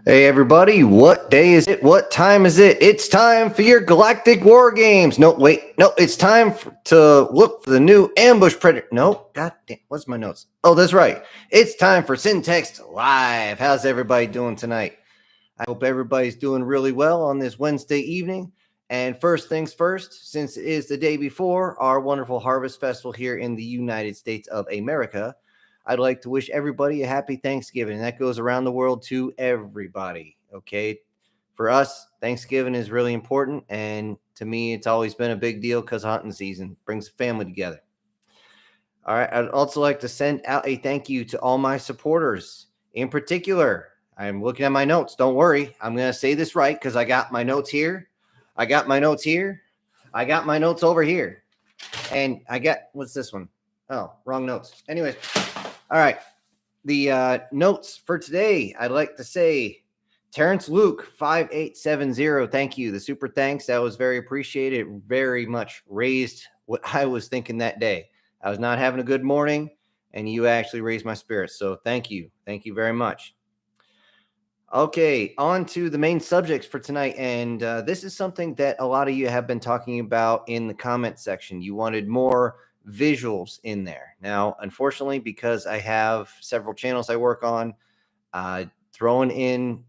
Hey everybody, what day is it? What time is it? It's time for your Galactic War Games. No, wait, no, it's time to look for the new ambush predator. No, god damn, what's my notes? Oh, that's right. It's time for Syntext Live. How's everybody doing tonight? I hope everybody's doing really well on this Wednesday evening. And first things first, since it is the day before our wonderful Harvest Festival here in the United States of America, I'd like to wish everybody a happy Thanksgiving. And that goes around the world to everybody. Okay. For us, Thanksgiving is really important. And to me, it's always been a big deal because hunting season brings the family together. All right. I'd also like to send out a thank you to all my supporters. In particular, I'm looking at my notes. Don't worry. I'm going to say this right because I got my notes here. I got my notes here. I got my notes over here. And I got, what's this one? Oh, wrong notes. Anyways. All right. The notes for today, I'd like to say Terrence Luke 5870. Thank you. The super thanks. That was very appreciated. Very much raised what I was thinking that day. I was not having a good morning, and you actually raised my spirits. So thank you. Thank you very much. Okay, on to the main subjects for tonight. And this is something that a lot of you have been talking about in the comment section. You wanted more visuals in there. Now, unfortunately, because I have several channels I work on, throwing in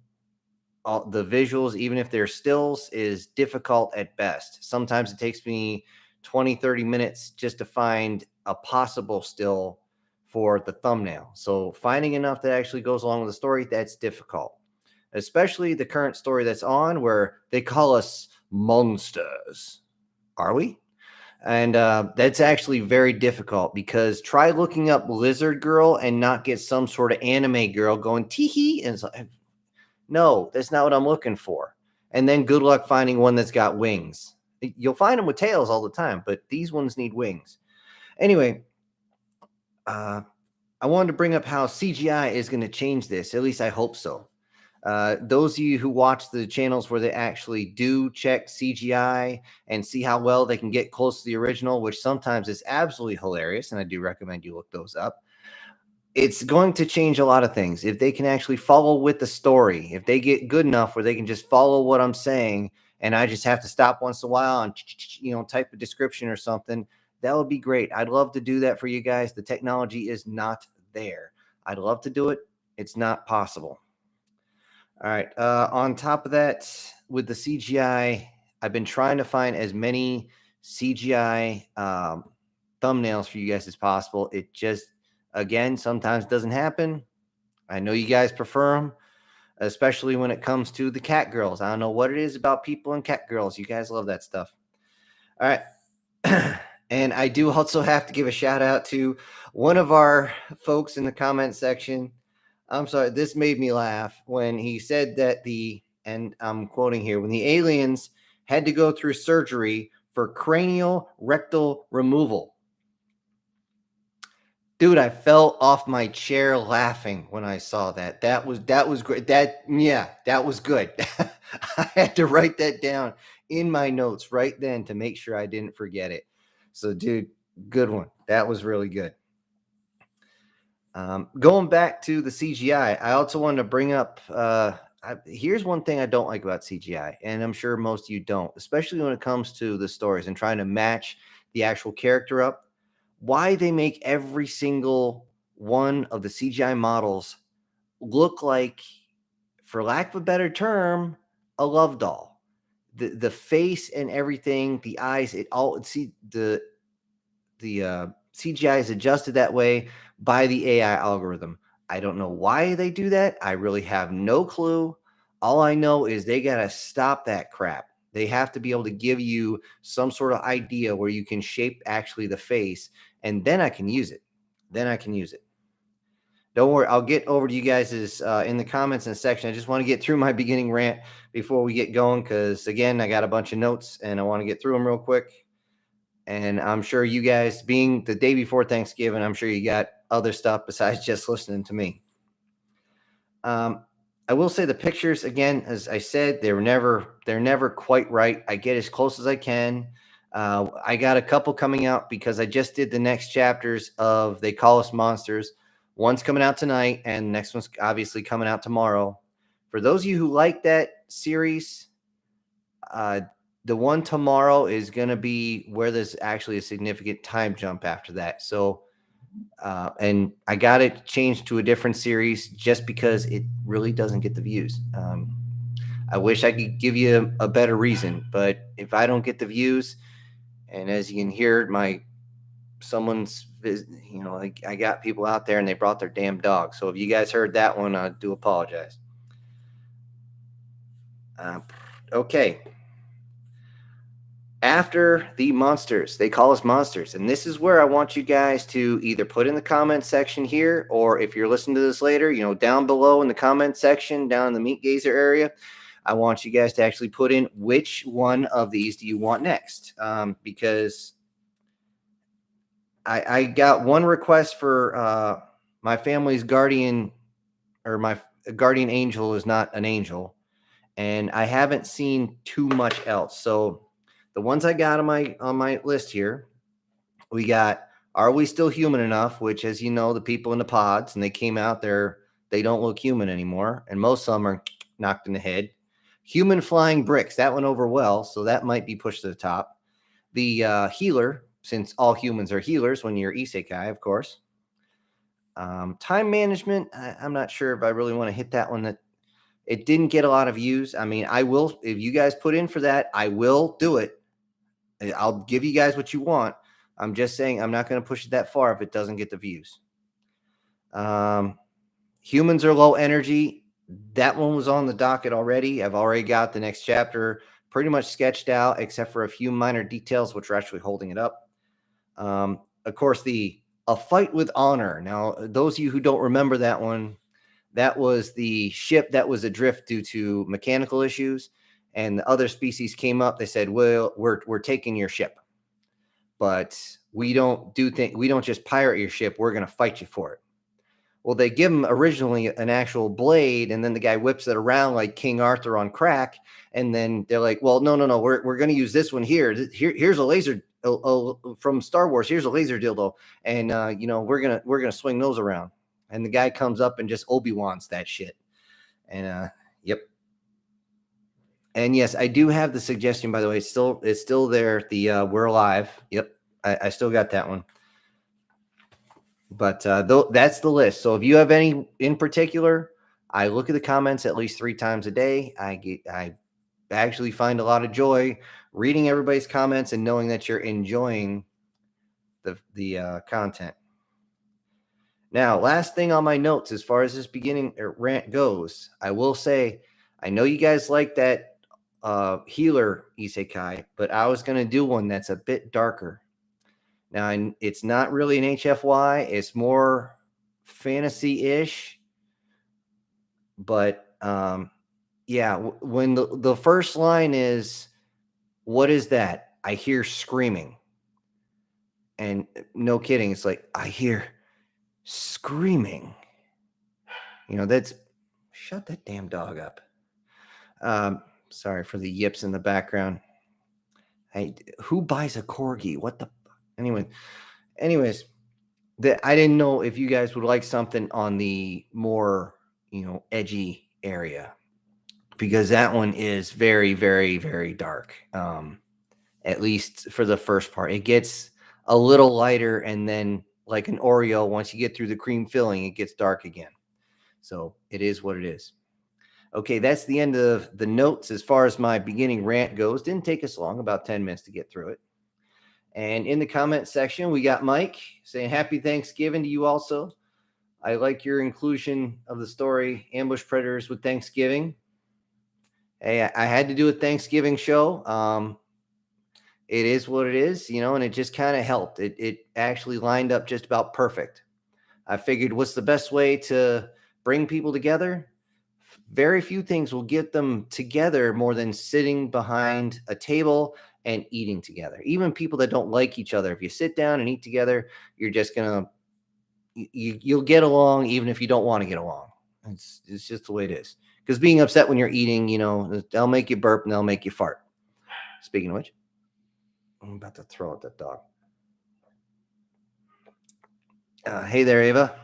all the visuals, even if they're stills, is difficult at best. Sometimes it takes me 20, 30 minutes just to find a possible still for the thumbnail. So finding enough that actually goes along with the story, that's difficult. Especially the current story that's on where they call us monsters. Are we? And that's actually very difficult because try looking up lizard girl and not get some sort of anime girl going tee-hee. And no, that's not what I'm looking for. And then good luck finding one that's got wings. You'll find them with tails all the time, but these ones need wings. Anyway, I wanted to bring up how CGI is going to change this. At least I hope so. Those of you who watch the channels where they actually do check CGI and see how well they can get close to the original, which sometimes is absolutely hilarious, and I do recommend you look those up. It's going to change a lot of things. If they can actually follow with the story, if they get good enough where they can just follow what I'm saying, and I just have to stop once in a while and type a description or something, that would be great. I'd love to do that for you guys. The technology is not there. I'd love to do it. It's not possible. All right. On top of that, with the CGI, I've been trying to find as many CGI thumbnails for you guys as possible. It just, again, sometimes doesn't happen. I know you guys prefer them, especially when it comes to the cat girls. I don't know what it is about people and cat girls. You guys love that stuff. All right. And I do also have to give a shout out to one of our folks in the comment section. I'm sorry, this made me laugh when he said that and I'm quoting here, when the aliens had to go through surgery for cranial rectal removal. Dude, I fell off my chair laughing when I saw that. That was great. That was good. I had to write that down in my notes right then to make sure I didn't forget it. So, dude, good one. That was really good. Going back to the CGI, I also wanted to bring up, here's one thing I don't like about CGI, and I'm sure most of you don't, especially when it comes to the stories and trying to match the actual character up. Why they make every single one of the CGI models look like, for lack of a better term, a love doll. The face and everything, the eyes, the CGI is adjusted that way by the AI algorithm. I don't know why they do that. I really have no clue. All I know is they got to stop that crap. They have to be able to give you some sort of idea where you can shape actually the face, and then I can use it. Don't worry. I'll get over to you guys in the comments in a section. I just want to get through my beginning rant before we get going because, again, I got a bunch of notes, and I want to get through them real quick. And I'm sure you guys, being the day before Thanksgiving, I'm sure you got other stuff besides just listening to me. I will say the pictures, again, as I said, they're never quite right. I get as close as I can. I got a couple coming out because I just did the next chapters of They Call Us Monsters. One's coming out tonight, and the next one's obviously coming out tomorrow. For those of you who like that series, the one tomorrow is going to be where there's actually a significant time jump after that. So, and I got it changed to a different series just because it really doesn't get the views. I wish I could give you a better reason, but if I don't get the views, and as you can hear, I got people out there and they brought their damn dog. So if you guys heard that one, I do apologize. Okay. After the monsters, they call us monsters. And this is where I want you guys to either put in the comment section here, or if you're listening to this later, down below in the comment section, down in the Meat Gazer area, I want you guys to actually put in which one of these do you want next. Because I got one request for my family's guardian, or my guardian angel is not an angel, and I haven't seen too much else. So the ones I got on my list here, we got Are We Still Human Enough? Which, as you know, the people in the pods, and they came out there, they don't look human anymore, and most of them are knocked in the head. Human Flying Bricks, that went over well, so that might be pushed to the top. The Healer, since all humans are healers when you're isekai, of course. Time Management, I'm not sure if I really want to hit that one. That it didn't get a lot of views. I mean, I will, if you guys put in for that, I will do it. I'll give you guys what you want. I'm just saying I'm not going to push it that far if it doesn't get the views. Humans Are Low Energy. That one was on the docket already. I've already got the next chapter pretty much sketched out, except for a few minor details, which are actually holding it up. Of course, A Fight with Honor. Now, those of you who don't remember that one, that was the ship that was adrift due to mechanical issues, and the other species came up. They said, "Well, we're taking your ship, but we don't just pirate your ship. We're going to fight you for it." Well, they give him originally an actual blade, and then the guy whips it around like King Arthur on crack, and then they're like, "Well, no, we're going to use this one here. Here's a laser from Star Wars. Here's a laser dildo, and we're gonna swing those around." And the guy comes up and just Obi-Wan's that shit. And yep. And yes, I do have the suggestion, by the way. It's still there. The We're Alive. Yep. I still got that one. But that's the list. So if you have any in particular, I look at the comments at least 3 times a day. I actually find a lot of joy reading everybody's comments and knowing that you're enjoying the content. Now, last thing on my notes, as far as this beginning rant goes, I will say, I know you guys like that healer isekai, but I was going to do one that's a bit darker. Now, it's not really an HFY. It's more fantasy-ish. But, yeah, when the first line is, "What is that? I hear screaming." And no kidding, it's like, I hear screaming. That's, shut that damn dog up. Sorry for the yips in the background. Hey, who buys a corgi? What the? Anyways, I didn't know if you guys would like something on the more, edgy area, because that one is very, very, very dark. At least for the first part, it gets a little lighter, and then like an Oreo, once you get through the cream filling, it gets dark again. So it is what it is. Okay, that's the end of the notes as far as my beginning rant goes. Didn't take us long, about 10 minutes to get through it. And in the comment section, we got Mike saying happy Thanksgiving to you also. I like your inclusion of the story, Ambush Predators with Thanksgiving. Hey, I had to do a Thanksgiving show. It is what it is, and it just kind of helped. It actually lined up just about perfect. I figured, what's the best way to bring people together? Very few things will get them together more than sitting behind a table and eating together. Even people that don't like each other, if you sit down and eat together, you're just you'll get along even if you don't want to get along. It's just the way it is. Because being upset when you're eating, they'll make you burp and they'll make you fart. Speaking of which, I'm about to throw at that dog. Hey there, Ava.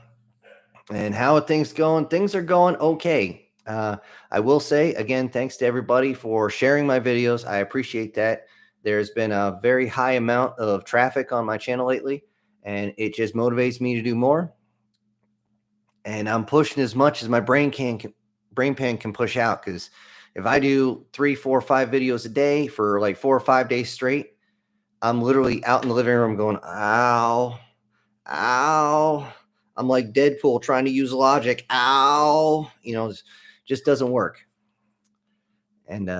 And how are things going? Things are going okay. I will say again, thanks to everybody for sharing my videos. I appreciate that. There's been a very high amount of traffic on my channel lately, and it just motivates me to do more. And I'm pushing as much as my brain pan can push out. Because if I do 3, 4, 5 videos a day for like 4 or 5 days straight, I'm literally out in the living room going, ow, ow. I'm like Deadpool trying to use logic. Ow. It just doesn't work. And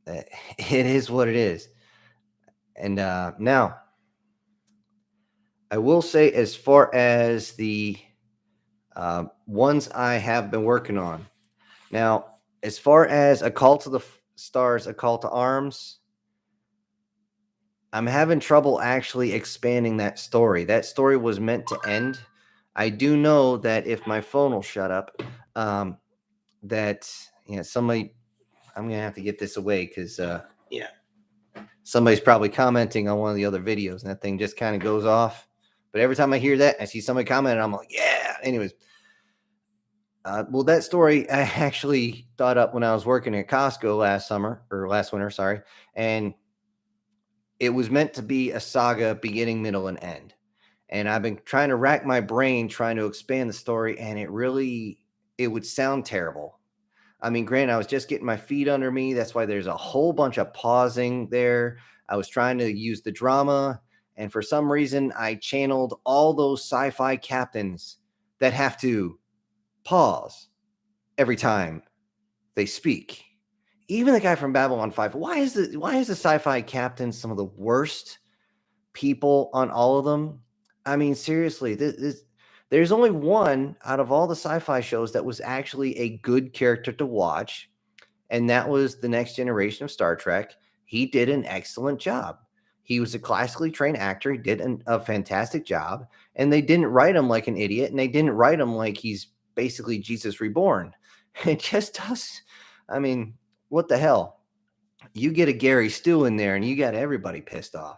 it is what it is. And now, I will say, as far as the ones I have been working on. Now, as far as A Call to the Stars, A Call to Arms, I'm having trouble actually expanding that story. That story was meant to end. I do know that if my phone will shut up, that somebody, I'm gonna have to get this away because somebody's probably commenting on one of the other videos, and that thing just kind of goes off. But every time I hear that, I see somebody comment, I'm like, yeah. Anyways, well, that story I actually thought up when I was working at Costco last winter, sorry, and it was meant to be a saga, beginning, middle, and end. And I've been trying to rack my brain trying to expand the story, and it would sound terrible. I mean, granted, I was just getting my feet under me. That's why there's a whole bunch of pausing there. I was trying to use the drama, and for some reason, I channeled all those sci-fi captains that have to pause every time they speak. Even the guy from Babylon 5. Why is the sci-fi captain some of the worst people on all of them? I mean, seriously, there's only one out of all the sci-fi shows that was actually a good character to watch, and that was The Next Generation of Star Trek. He did an excellent job. He was a classically trained actor. He did a fantastic job, and they didn't write him like an idiot, and they didn't write him like he's basically Jesus reborn. It just does. I mean, what the hell? You get a Gary Stu in there, and you got everybody pissed off.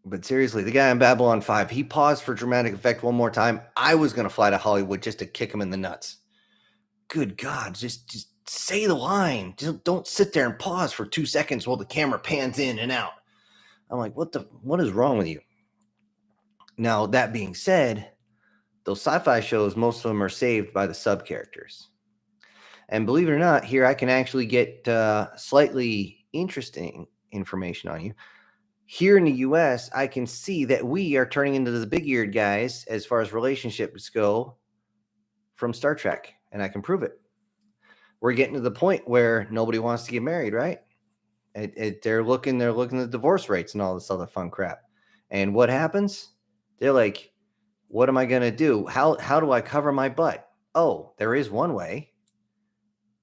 But seriously, the guy in Babylon 5, he paused for dramatic effect one more time. I was going to fly to Hollywood just to kick him in the nuts. Good God, just say the line. Just don't sit there and pause for 2 seconds while the camera pans in and out. I'm like, what is wrong with you? Now, that being said, those sci-fi shows, most of them are saved by the sub-characters. And believe it or not, here I can actually get slightly interesting information on you. Here in the US, I can see that we are turning into the big-eared guys as far as relationships go from Star Trek, and I can prove it. We're getting to the point where nobody wants to get married, right? They're looking at divorce rates and all this other fun crap. And what happens? They're like, what am I going to do? How do I cover my butt? Oh, there is one way.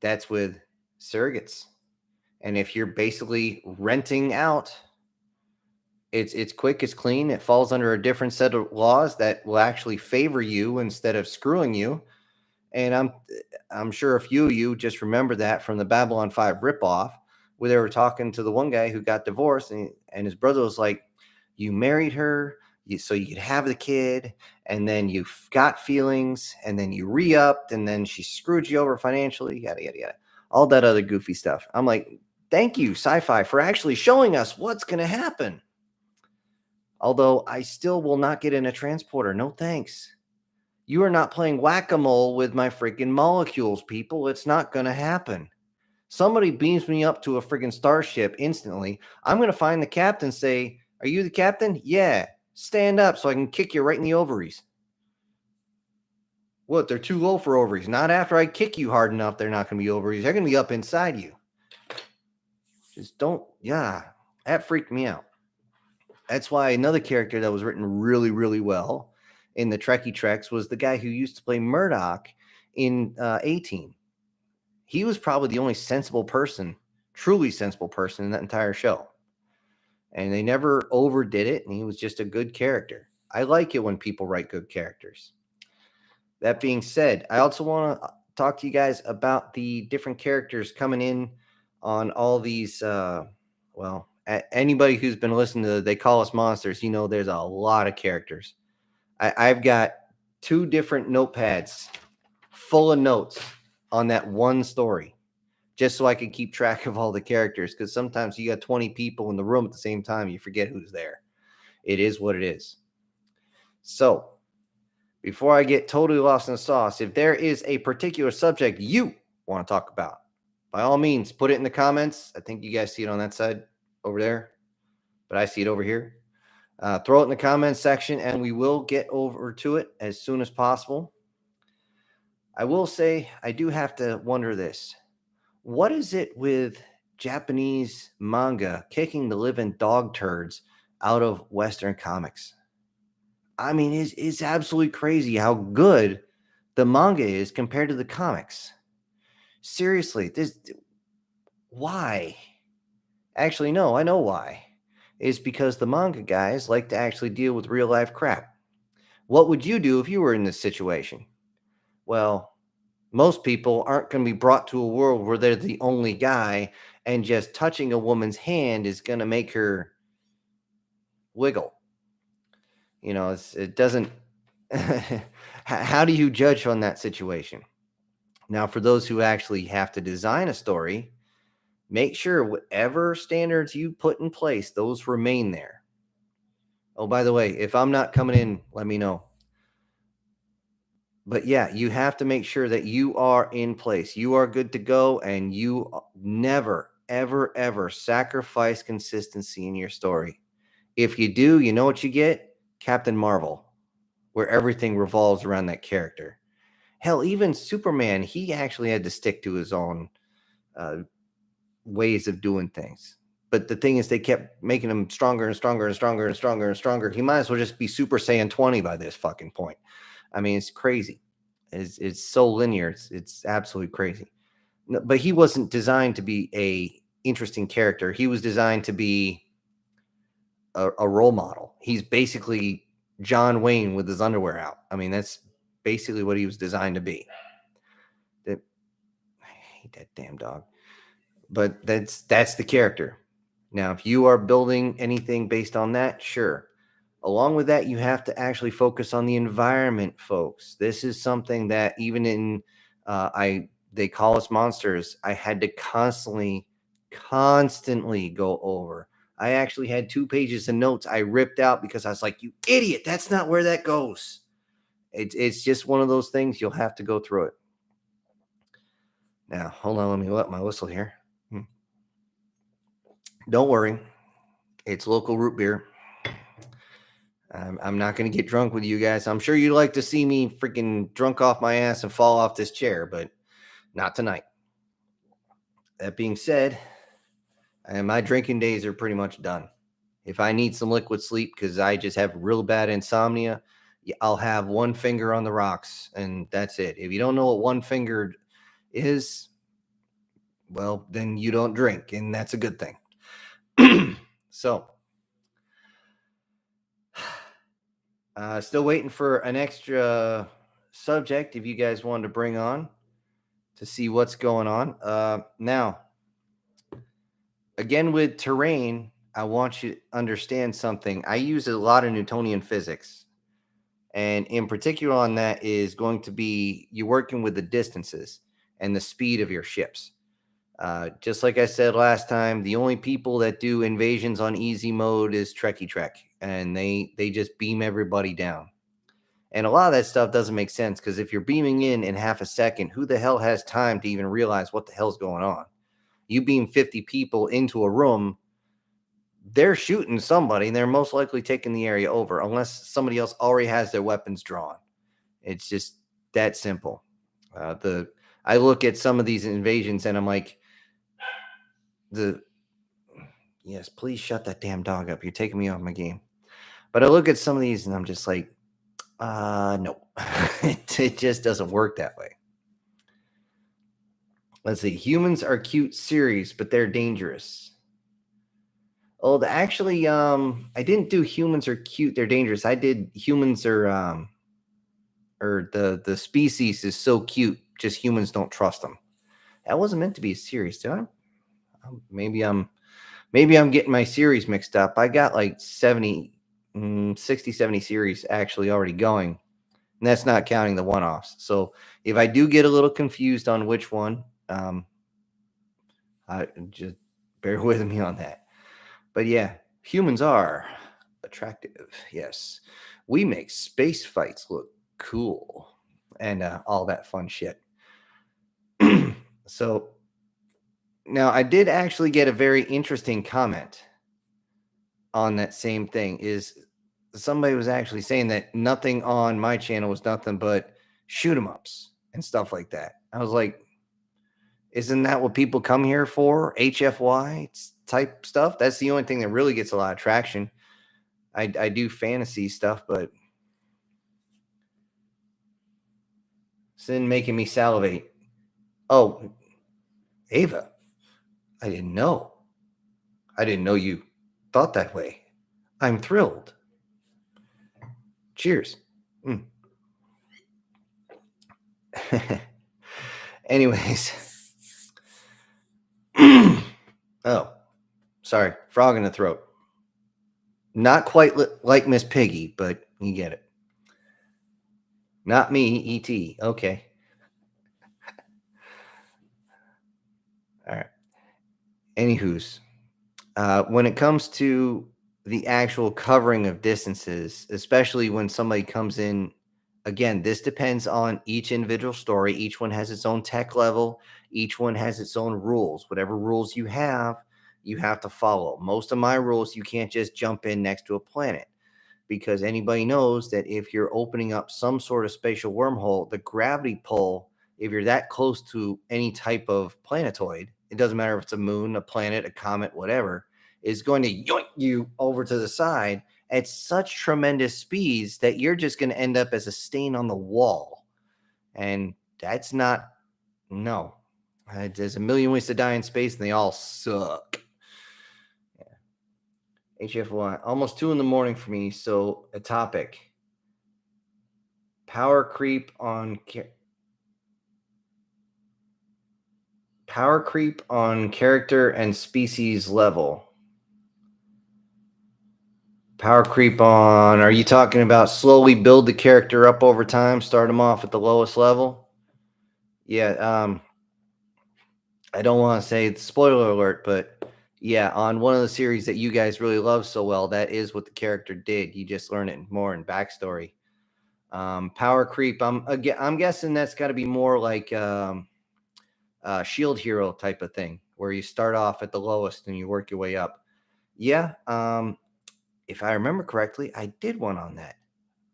That's with surrogates. And if you're basically renting out, it's quick, it's clean, it falls under a different set of laws that will actually favor you instead of screwing you. And I'm sure a few of you just remember that from the Babylon 5 ripoff, where they were talking to the one guy who got divorced, and his brother was like, you married her so you could have the kid, and then you got feelings, and then you re-upped, and then she screwed you over financially, yada, yada, yada. All that other goofy stuff. I'm like, thank you, sci-fi, for actually showing us what's going to happen. Although I still will not get in a transporter. No thanks. You are not playing whack-a-mole with my freaking molecules, people. It's not going to happen. Somebody beams me up to a freaking starship instantly. I'm going to find the captain, say, are you the captain? Yeah. Stand up so I can kick you right in the ovaries. What? They're too low for ovaries. Not after I kick you hard enough, they're not going to be ovaries. They're going to be up inside you. Just don't. Yeah. That freaked me out. That's why another character that was written really, really well in the Trekkie Treks was the guy who used to play Murdoch in A-Team. He was probably the only sensible person, truly sensible person in that entire show. And they never overdid it, and he was just a good character. I like it when people write good characters. That being said, I also want to talk to you guys about the different characters coming in on all these, anybody who's been listening to They Call Us Monsters, there's a lot of characters. I've got 2 different notepads full of notes on that one story, just so I could keep track of all the characters. Because sometimes you got 20 people in the room at the same time, you forget who's there. It is what it is. So, before I get totally lost in the sauce, if there is a particular subject you want to talk about, by all means, put it in the comments. I think you guys see it on that side over there, but I see it over here. Throw it in the comments section, and we will get over to it as soon as possible. I will say, I do have to wonder this. What is it with Japanese manga kicking the living dog turds out of Western comics? I mean, it's absolutely crazy how good the manga is compared to the comics. Seriously, why? Actually, no, I know why. It's because the manga guys like to actually deal with real life crap. What would you do if you were in this situation? Well, most people aren't going to be brought to a world where they're the only guy and just touching a woman's hand is going to make her wiggle. You know, it doesn't. How do you judge on that situation? Now, for those who actually have to design a story, make sure whatever standards you put in place, those remain there. Oh, by the way, if I'm not coming in, let me know. But yeah, you have to make sure that you are in place. You are good to go, and you never, ever, ever sacrifice consistency in your story. If you do, you know what you get? Captain Marvel, where everything revolves around that character. Hell, even Superman, he actually had to stick to his own ways of doing things. But the thing is, they kept making him stronger and stronger and stronger and stronger and stronger. He might as well just be Super Saiyan 20 by this fucking point. I mean, it's crazy. It's so linear. It's absolutely crazy. No, but he wasn't designed to be a interesting character. He was designed to be a role model. He's basically John Wayne with his underwear out. I mean, that's basically what he was designed to be. I hate that damn dog. But that's the character. Now, if you are building anything based on that, sure. Along with that, you have to actually focus on the environment, folks. This is something that even in they call us monsters. I had to constantly go over. I actually had 2 pages of notes I ripped out because I was like, "You idiot! That's not where that goes." It's just one of those things. You'll have to go through it. Now, hold on. Let me let my whistle here. Don't worry. It's local root beer. I'm not going to get drunk with you guys. I'm sure you'd like to see me freaking drunk off my ass and fall off this chair, but not tonight. That being said, my drinking days are pretty much done. If I need some liquid sleep because I just have real bad insomnia, I'll have one finger on the rocks, and that's it. If you don't know what one fingered is, well, then you don't drink, and that's a good thing. So, still waiting for an extra subject if you guys wanted to bring on to see what's going on. Now, again, with terrain, I want you to understand something. I use a lot of Newtonian physics. And in particular on that is going to be you working with the distances and the speed of your ships. Just like I said last time, the only people that do invasions on easy mode is Trekkie Trek, and they just beam everybody down. And a lot of that stuff doesn't make sense because if you're beaming in half a second, who the hell has time to even realize what the hell's going on? You beam 50 people into a room, they're shooting somebody, and they're most likely taking the area over unless somebody else already has their weapons drawn. It's just that simple. I look at some of these invasions and I'm like, yes, please shut that damn dog up. You're taking me off my game. But I look at some of these and I'm just like, no, it just doesn't work that way. Let's see. Humans are cute series, but they're dangerous. Oh, actually, I didn't do humans are cute, they're dangerous. I did humans are, or the species is so cute, just humans don't trust them. That wasn't meant to be a series, did I? Maybe I'm getting my series mixed up. I got like 60, 70 series actually already going. And that's not counting the one-offs. So if I do get a little confused on which one, I just bear with me on that. But yeah, humans are attractive. Yes, we make space fights look cool and all that fun shit. So now I did actually get a very interesting comment on that same thing. Is somebody was actually saying that nothing on my channel was nothing but shoot 'em ups and stuff like that. I was like, isn't that what people come here for? HFY type stuff. That's the only thing that really gets a lot of traction. I do fantasy stuff, but it's then making me salivate. Oh, Ava, I didn't know. I didn't know you thought that way. I'm thrilled. Cheers. Mm. Anyways. Oh, sorry. Frog in the throat. Not quite like Miss Piggy, but you get it. Not me, E.T. Okay. All right. Anywho's, when it comes to the actual covering of distances, especially when somebody comes in, again, this depends on each individual story. Each one has its own tech level. Each one has its own rules. Whatever rules you have to follow. Most of my rules, you can't just jump in next to a planet, because anybody knows that if you're opening up some sort of spatial wormhole, the gravity pull, if you're that close to any type of planetoid, it doesn't matter if it's a moon, a planet, a comet, whatever, is going to yoink you over to the side at such tremendous speeds that you're just going to end up as a stain on the wall. And that's not, no. There's a million ways to die in space, and they all suck. HFY, almost 2 a.m. for me. So a topic: power creep on character and species level. Power creep on, are you talking about slowly build the character up over time, start them off at the lowest level? Yeah, I don't want to say spoiler alert, but yeah, on one of the series that you guys really love so well, that is what the character did. You just learn it more in backstory. Power creep, I'm guessing that's got to be more like shield hero type of thing, where you start off at the lowest and you work your way up. Yeah, if I remember correctly, I did one on that.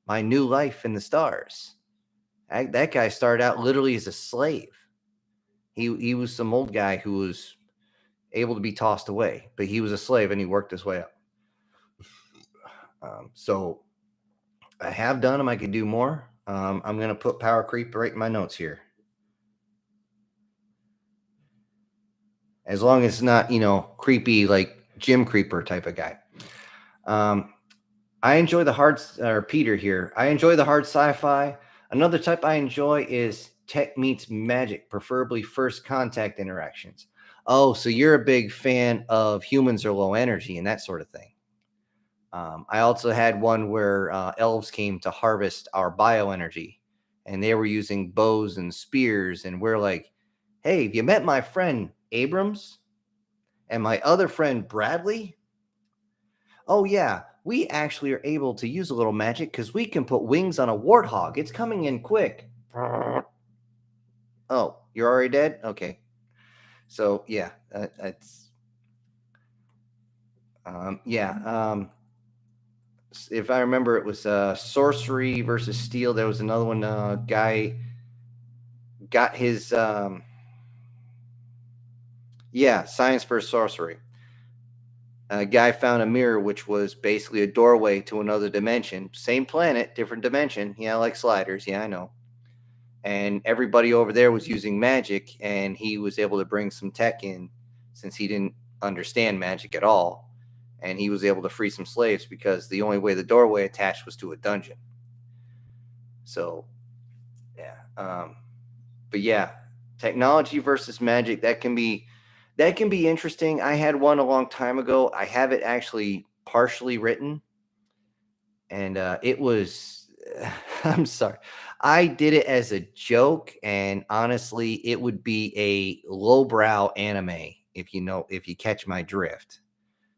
My New Life in the Stars. That guy started out literally as a slave. He was some old guy who was able to be tossed away, but he was a slave and he worked his way up. So I have done them. I could do more. I'm going to put power creep right in my notes here. As long as it's not, creepy like Jim Creeper type of guy. I enjoy the hard, or Peter here. I enjoy the hard sci-fi. Another type I enjoy is tech meets magic, preferably first contact interactions. Oh, so you're a big fan of humans are low energy and that sort of thing. I also had one where elves came to harvest our bioenergy, and they were using bows and spears, and we're like, hey, have you met my friend Abrams and my other friend Bradley? Oh, yeah, we actually are able to use a little magic because we can put wings on a warthog. It's coming in quick. Oh, you're already dead? Okay. So, yeah, that's, if I remember, it was sorcery versus steel. There was another one. Guy got his, science versus sorcery. A guy found a mirror, which was basically a doorway to another dimension. Same planet, different dimension. Yeah, like sliders. Yeah, I know. And everybody over there was using magic, and he was able to bring some tech in since he didn't understand magic at all. And he was able to free some slaves because the only way the doorway attached was to a dungeon. So, yeah. But yeah, technology versus magic, that can be interesting. I had one a long time ago. I have it actually partially written, and it was I'm sorry. I did it as a joke, and honestly, it would be a lowbrow anime if you catch my drift.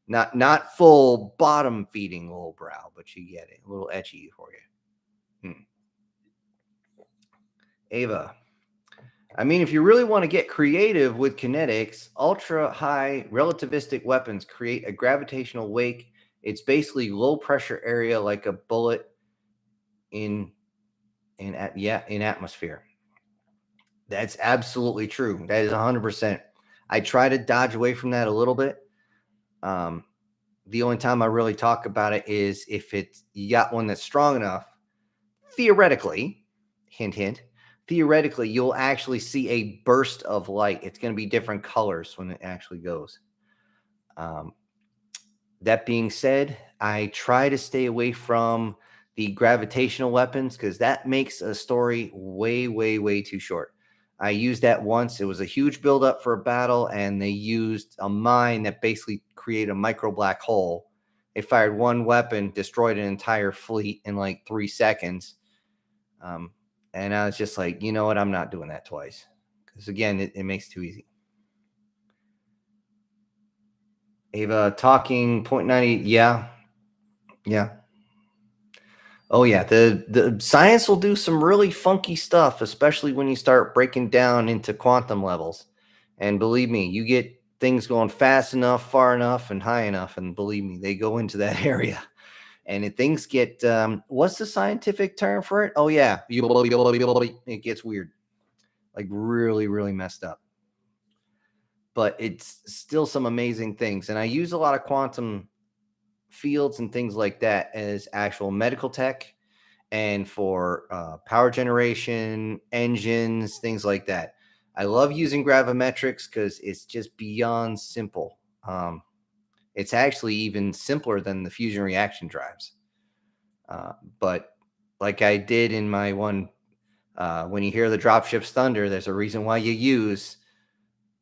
Not full bottom feeding lowbrow, but you get it. A little etchy for you. Ava. I mean, if you really want to get creative with kinetics, ultra high relativistic weapons create a gravitational wake. It's basically low pressure area like a bullet in in atmosphere. That's absolutely true. That is 100%. I try to dodge away from that a little bit. Um, the only time I really talk about it is if it's you got one that's strong enough. Theoretically, hint hint, theoretically, you'll actually see a burst of light. It's going to be different colors when it actually goes. Um, that being said, I try to stay away from the gravitational weapons because that makes a story way, way, way too short. I used that once. It was a huge buildup for a battle, and they used a mine that basically created a micro black hole. They fired one weapon, destroyed an entire fleet in like 3 seconds. And I was just like, you know what? I'm not doing that twice. Because again, it makes it too easy. Ava talking 0.90. Yeah. Yeah. Oh yeah. The science will do some really funky stuff, especially when you start breaking down into quantum levels. And believe me, you get things going fast enough, far enough, and high enough, and believe me, they go into that area. And if things get what's the scientific term for it? Oh yeah. It gets weird. Like really, really messed up. But it's still some amazing things. And I use a lot of quantum fields and things like that as actual medical tech and for power generation, engines, things like that. I love using gravimetrics because it's just beyond simple. It's actually even simpler than the fusion reaction drives. But like I did in my one, when you hear the dropship's thunder, there's a reason why you use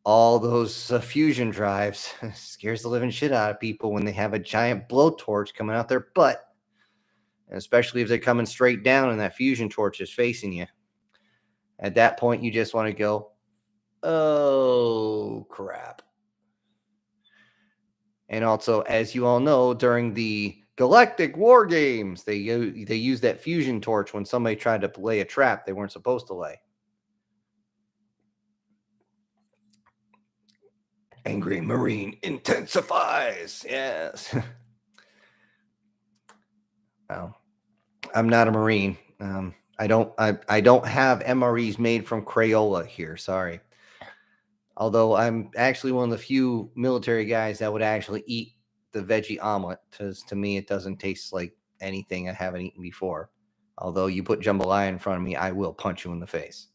all those fusion drives. Scares the living shit out of people when they have a giant blowtorch coming out their butt, and especially if they're coming straight down and that fusion torch is facing you. At that point, you just want to go, oh crap. And also, as you all know, during the Galactic War Games, they use that fusion torch when somebody tried to lay a trap they weren't supposed to lay. Angry Marine intensifies. Yes. Well, I'm not a Marine. I don't have MREs made from Crayola here. Sorry. Although I'm actually one of the few military guys that would actually eat the veggie omelet, because to me it doesn't taste like anything I haven't eaten before. Although you put jambalaya in front of me, I will punch you in the face.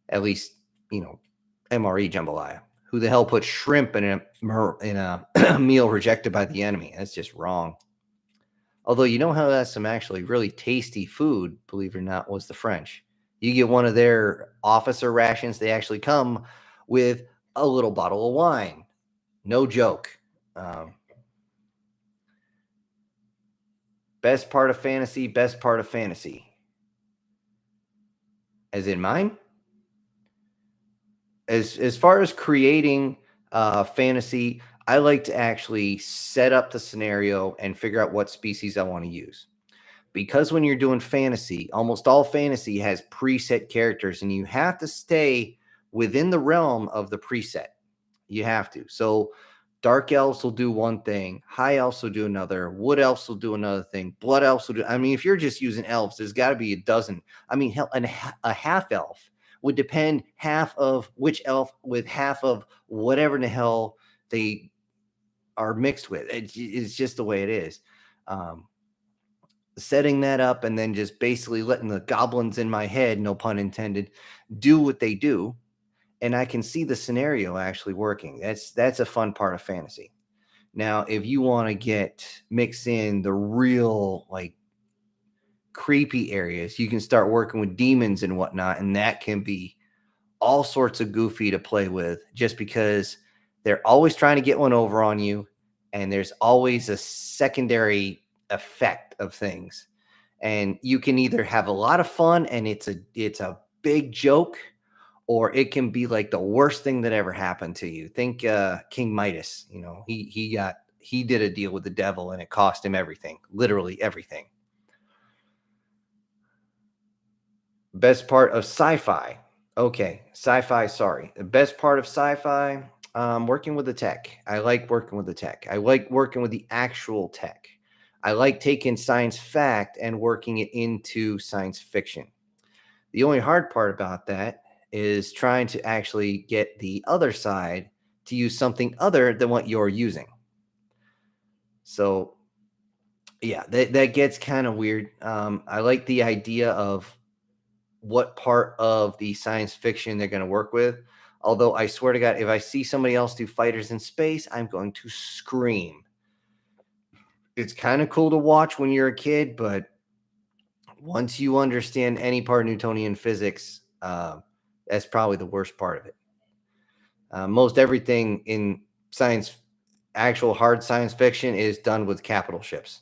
At least, MRE jambalaya. Who the hell put shrimp in a meal rejected by the enemy? That's just wrong. Although you know how that's some actually really tasty food, believe it or not, was the French. You get one of their officer rations, they actually come with a little bottle of wine. No joke. Best part of fantasy. As in mine? As far as creating fantasy, I like to actually set up the scenario and figure out what species I want to use. Because when you're doing fantasy, almost all fantasy has preset characters, and you have to stay within the realm of the preset. You have to. So dark elves will do one thing, high elves will do another, wood elves will do another thing, blood elves will do. I mean, if you're just using elves, there's got to be a dozen. I mean, hell, a half elf would depend half of which elf with half of whatever the hell they are mixed with. It's just the way it is. Setting that up and then just basically letting the goblins in my head, no pun intended, do what they do, and I can see the scenario actually working. That's a fun part of fantasy. Now, if you want to mix in the real like creepy areas, you can start working with demons and whatnot, and that can be all sorts of goofy to play with, just because they're always trying to get one over on you, and there's always a secondary effect of things. And you can either have a lot of fun and it's a big joke, or it can be like the worst thing that ever happened to you. Think King Midas. He did a deal with the devil and it cost him everything, literally everything. Best part of sci-fi. Okay, sci-fi. Sorry, the best part of sci-fi. Working with the tech. I like working with the tech. I like working with the actual tech. I like taking science fact and working it into science fiction. The only hard part about that is trying to actually get the other side to use something other than what you're using. So, yeah, that gets kind of weird. I like the idea of what part of the science fiction they're going to work with. Although I swear to God, if I see somebody else do fighters in space, I'm going to scream. It's kind of cool to watch when you're a kid, but once you understand any part of Newtonian physics, that's probably the worst part of it. Most everything in science, actual hard science fiction, is done with capital ships.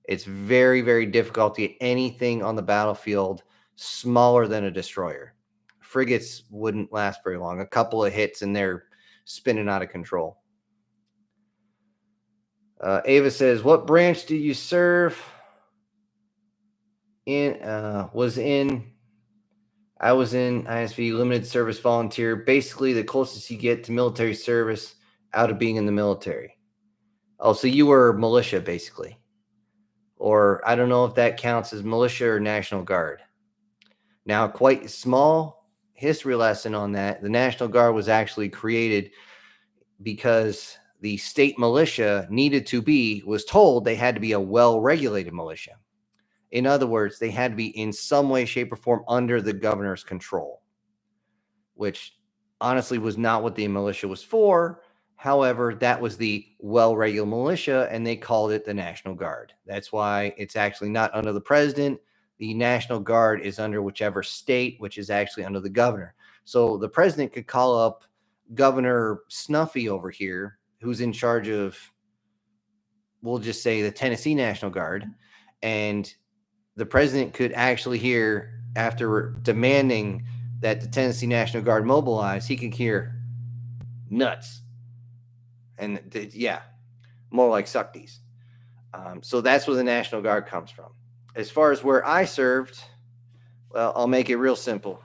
It's very, very difficult to get anything on the battlefield smaller than a destroyer. Frigates wouldn't last very long. A couple of hits and they're spinning out of control. Ava says, "What branch do you serve?" I was in ISV, limited service volunteer. Basically, the closest you get to military service out of being in the military. Oh, so you were militia, basically. Or I don't know if that counts as militia or National Guard. Now, quite small history lesson on that. The National Guard was actually created because the state militia was told they had to be a well-regulated militia. In other words, they had to be in some way, shape, or form under the governor's control, which honestly was not what the militia was for. However, that was the well-regulated militia, and they called it the National Guard. That's why it's actually not under the president. The National Guard is under whichever state, which is actually under the governor. So the president could call up Governor Snuffy over here, who's in charge of, we'll just say, the Tennessee National Guard, and the president could actually hear, after demanding that the Tennessee National Guard mobilize, he could hear nuts. And more like suck these. So that's where the National Guard comes from. As far as where I served, well, I'll make it real simple.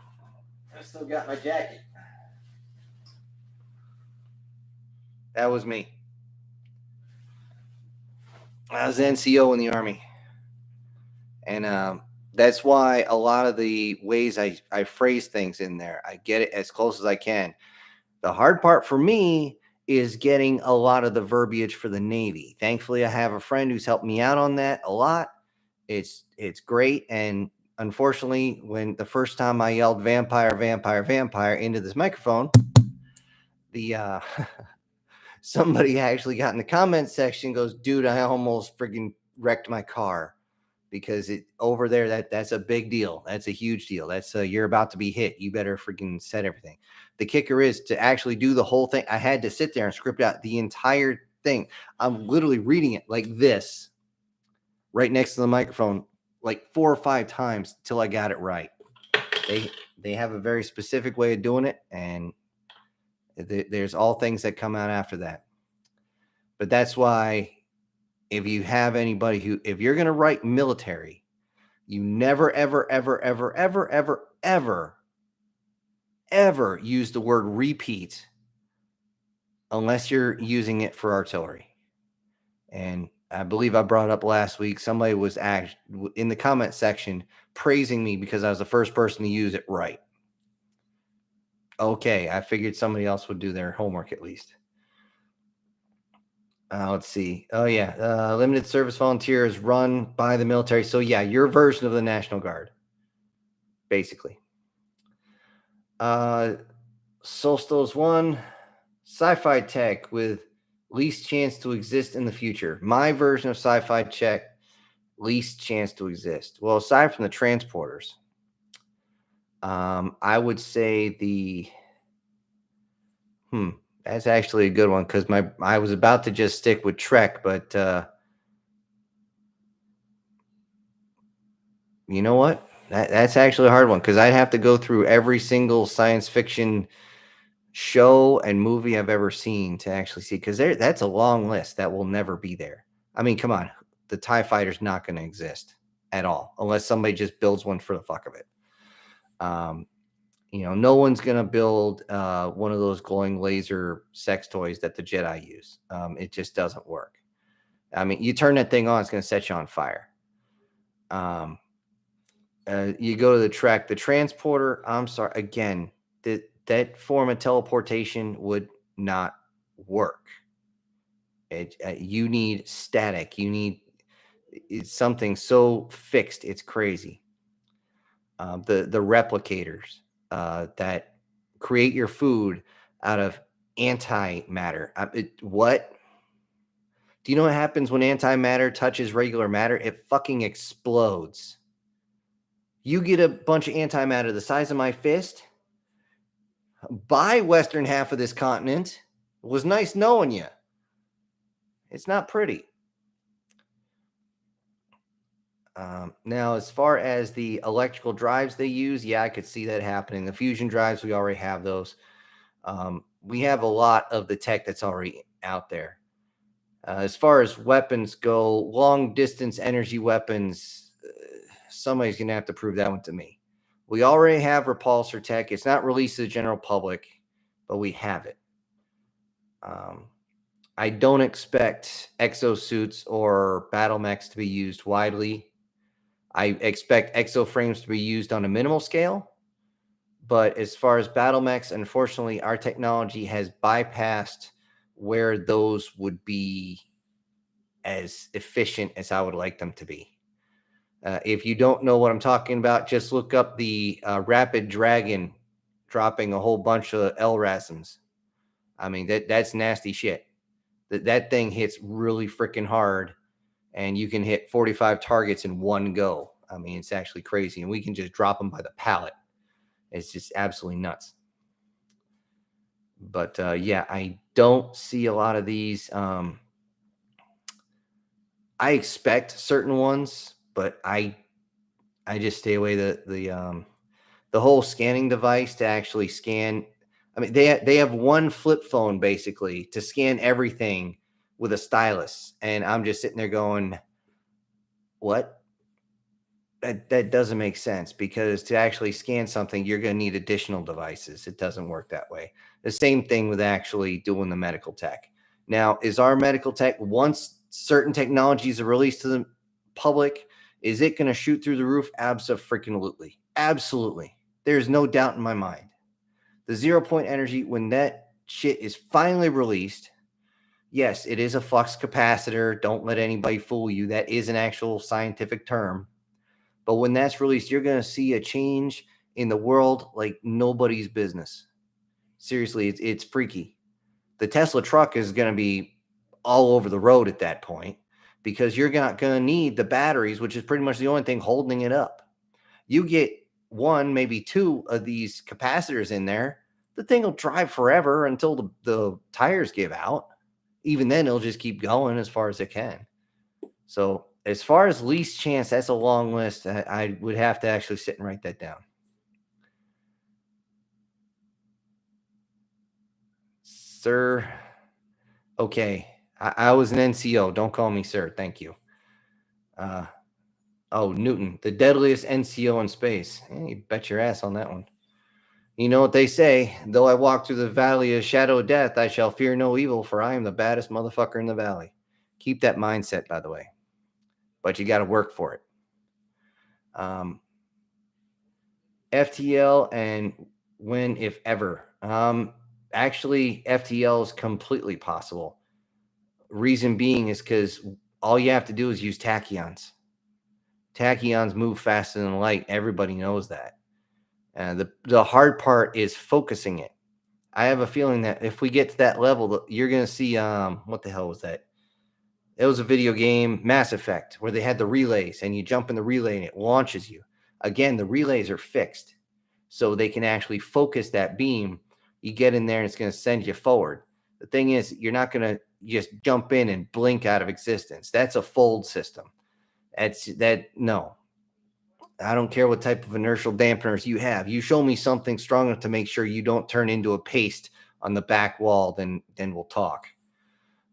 I still got my jacket. That was me. I was NCO in the Army. And that's why a lot of the ways I phrase things in there, I get it as close as I can. The hard part for me is getting a lot of the verbiage for the Navy. Thankfully, I have a friend who's helped me out on that a lot. It's great. And unfortunately, when the first time I yelled vampire, vampire, vampire into this microphone, the somebody actually got in the comment section, goes, "Dude, I almost freaking wrecked my car." Because it over there, that's a big deal. That's a huge deal. That's you're about to be hit. You better freaking set everything. The kicker is to actually do the whole thing. I had to sit there and script out the entire thing. I'm literally reading it like this, right next to the microphone, like 4 or 5 times till I got it right. They have a very specific way of doing it, and there's all things that come out after that. But that's why, if you have anybody if you're going to write military, you never, ever, ever, ever, ever, ever, ever, ever use the word repeat unless you're using it for artillery. And I believe I brought up last week, somebody was in the comment section praising me because I was the first person to use it right. Okay, I figured somebody else would do their homework at least. Let's see. Oh, yeah. Limited service volunteer is run by the military. So, yeah, your version of the National Guard, basically. Solstos 1, sci-fi tech with least chance to exist in the future. My version of sci-fi tech, least chance to exist. Well, aside from the transporters, I would say that's actually a good one, because I was about to just stick with Trek, but You know what? That's actually a hard one because I'd have to go through every single science fiction show and movie I've ever seen to actually see because that's a long list that will never be there. I mean, come on, the TIE fighter's not going to exist at all unless somebody just builds one for the fuck of it. No one's going to build one of those glowing laser sex toys that the Jedi use. It just doesn't work. I mean, you turn that thing on, it's going to set you on fire. You go to the track, the transporter. I'm sorry, again, that form of teleportation would not work. You need static. You need something so fixed, it's crazy. The replicators that create your food out of antimatter. What? Do you know what happens when antimatter touches regular matter? It fucking explodes. You get a bunch of antimatter the size of my fist. By western half of this continent. It was nice knowing you. It's not pretty. Now, as far as the electrical drives they use, yeah, I could see that happening. The fusion drives, we already have those. We have a lot of the tech that's already out there. As far as weapons go, long distance energy weapons, somebody's going to have to prove that one to me. We already have repulsor tech. It's not released to the general public, but we have it. I don't expect exosuits or battle mechs to be used widely. I expect exoframes to be used on a minimal scale. But as far as battle mechs, unfortunately, our technology has bypassed where those would be as efficient as I would like them to be. If you don't know what I'm talking about, just look up the Rapid Dragon dropping a whole bunch of LRASMs. I mean, that's nasty shit. That thing hits really freaking hard, and you can hit 45 targets in one go. I mean, it's actually crazy, and we can just drop them by the pallet. It's just absolutely nuts. But yeah, I don't see a lot of these. I expect certain ones, but I just stay away the whole scanning device to actually scan. I mean, they have one flip phone basically to scan everything with a stylus, and I'm just sitting there going, "What?" That doesn't make sense because to actually scan something, you're going to need additional devices. It doesn't work that way. The same thing with actually doing the medical tech. Now, is our medical tech, once certain technologies are released to the public, is it going to shoot through the roof? Absolutely. Absolutely. There's no doubt in my mind. The 0 point energy, when that shit is finally released, yes, it is a flux capacitor. Don't let anybody fool you. That is an actual scientific term. But when that's released, you're going to see a change in the world like nobody's business. Seriously, it's freaky. The Tesla truck is going to be all over the road at that point because you're not going to need the batteries, which is pretty much the only thing holding it up. You get one, maybe two of these capacitors in there, the thing will drive forever until the tires give out. Even then, it'll just keep going as far as it can. So as far as least chance, that's a long list. I would have to actually sit and write that down. Sir. Okay. I was an NCO. Don't call me sir. Thank you. Newton, the deadliest NCO in space. You bet your ass on that one. You know what they say, though I walk through the valley of shadow of death, I shall fear no evil, for I am the baddest motherfucker in the valley. Keep that mindset, by the way. But you got to work for it. FTL and when, if ever. Actually, FTL is completely possible. Reason being is because all you have to do is use tachyons. Tachyons move faster than light. Everybody knows that. The hard part is focusing it. I have a feeling that if we get to that level, you're going to see, what the hell was that? It was a video game, Mass Effect, where they had the relays and you jump in the relay and it launches you. Again, the relays are fixed, so they can actually focus that beam. You get in there and it's going to send you forward. The thing is, you're not going to just jump in and blink out of existence. That's a fold system. No. I don't care what type of inertial dampeners you have. You show me something strong enough to make sure you don't turn into a paste on the back wall, then we'll talk.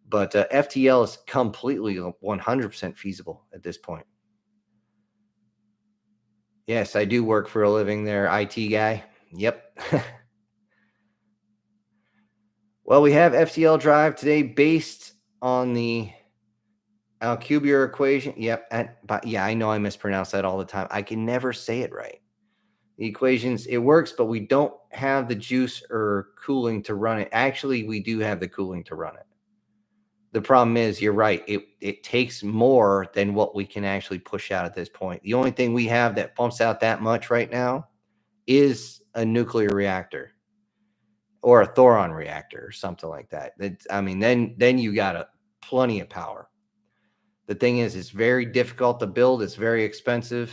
But FTL is completely 100% feasible at this point. Yes, I do work for a living there, IT guy. Yep. Well, we have FTL drive today based on the Alcubierre equation. Yep. But yeah, I know I mispronounce that all the time. I can never say it right. The equations, it works, but we don't have the juice or cooling to run it. Actually, we do have the cooling to run it. The problem is, you're right. It takes more than what we can actually push out at this point. The only thing we have that pumps out that much right now is a nuclear reactor or a thoron reactor or something like that. I mean, then you got plenty of power. The thing is, it's very difficult to build. It's very expensive.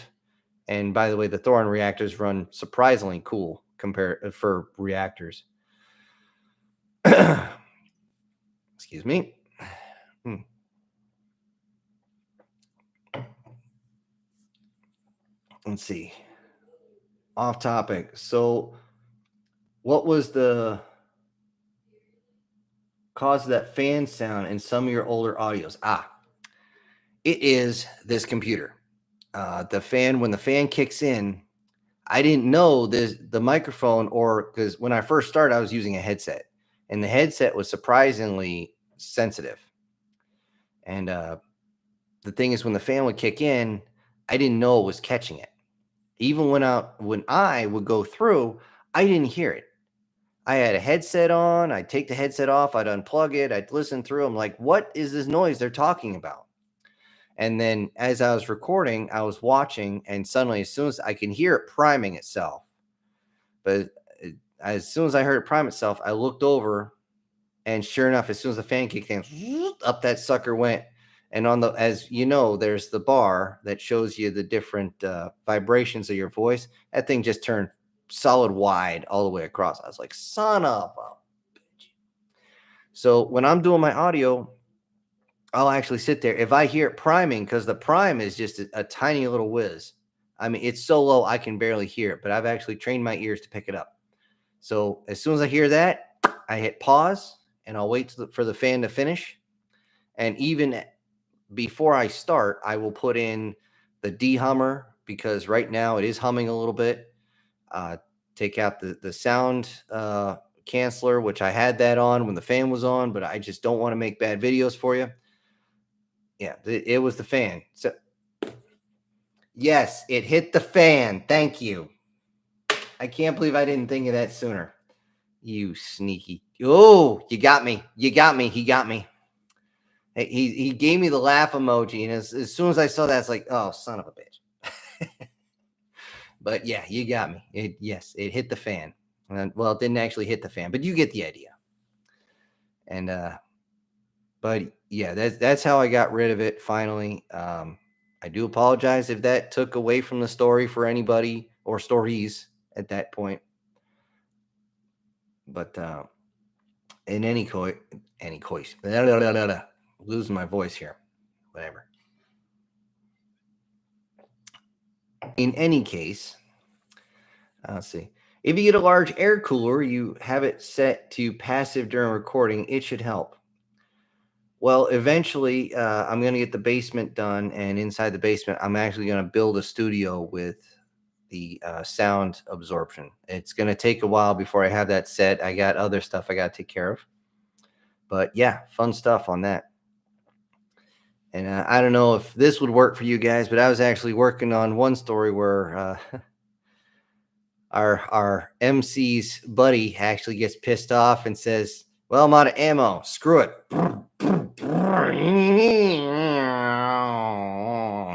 And by the way, the thoron reactors run surprisingly cool compared for reactors. Excuse me. Let's see. Off topic. So, what was the cause of that fan sound in some of your older audios? It is this computer. The fan, when the fan kicks in, I didn't know the microphone, or because when I first started, I was using a headset, and the headset was surprisingly sensitive. And the thing is, when the fan would kick in, I didn't know it was catching it. Even when I would go through, I didn't hear it. I had a headset on. I'd take the headset off. I'd unplug it. I'd listen through. I'm like, what is this noise they're talking about? And then as I was recording, I was watching, and suddenly, as soon as I can hear it priming itself, but as soon as I heard it prime itself, I looked over, and sure enough, as soon as the fan kicked in, up that sucker went. And as you know, there's the bar that shows you the different vibrations of your voice. That thing just turned solid wide all the way across. I was like, son of a bitch. So when I'm doing my audio, I'll actually sit there. If I hear it priming, because the prime is just a tiny little whiz. I mean, it's so low I can barely hear it, but I've actually trained my ears to pick it up. So as soon as I hear that, I hit pause, and I'll wait for the fan to finish. And even before I start, I will put in the de-hummer, because right now it is humming a little bit. Take out the sound canceller, which I had that on when the fan was on, but I just don't want to make bad videos for you. Yeah, it was the fan. So yes, it hit the fan. Thank you. I can't believe I didn't think of that sooner. You sneaky. Oh, you got me. You got me. He got me. He gave me the laugh emoji, and as soon as I saw that, it's like, oh, son of a bitch. But yeah, you got me. It hit the fan. Well, it didn't actually hit the fan, but you get the idea. And but yeah, that's how I got rid of it finally. I do apologize if that took away from the story for anybody, or stories at that point. But in any case, losing my voice here. Whatever. In any case, let's see. If you get a large air cooler, you have it set to passive during recording, it should help. Well, eventually, I'm going to get the basement done, and inside the basement, I'm actually going to build a studio with the sound absorption. It's going to take a while before I have that set. I got other stuff I got to take care of. But yeah, fun stuff on that. And I don't know if this would work for you guys, but I was actually working on one story where our MC's buddy actually gets pissed off and says, well, I'm out of ammo. Screw it.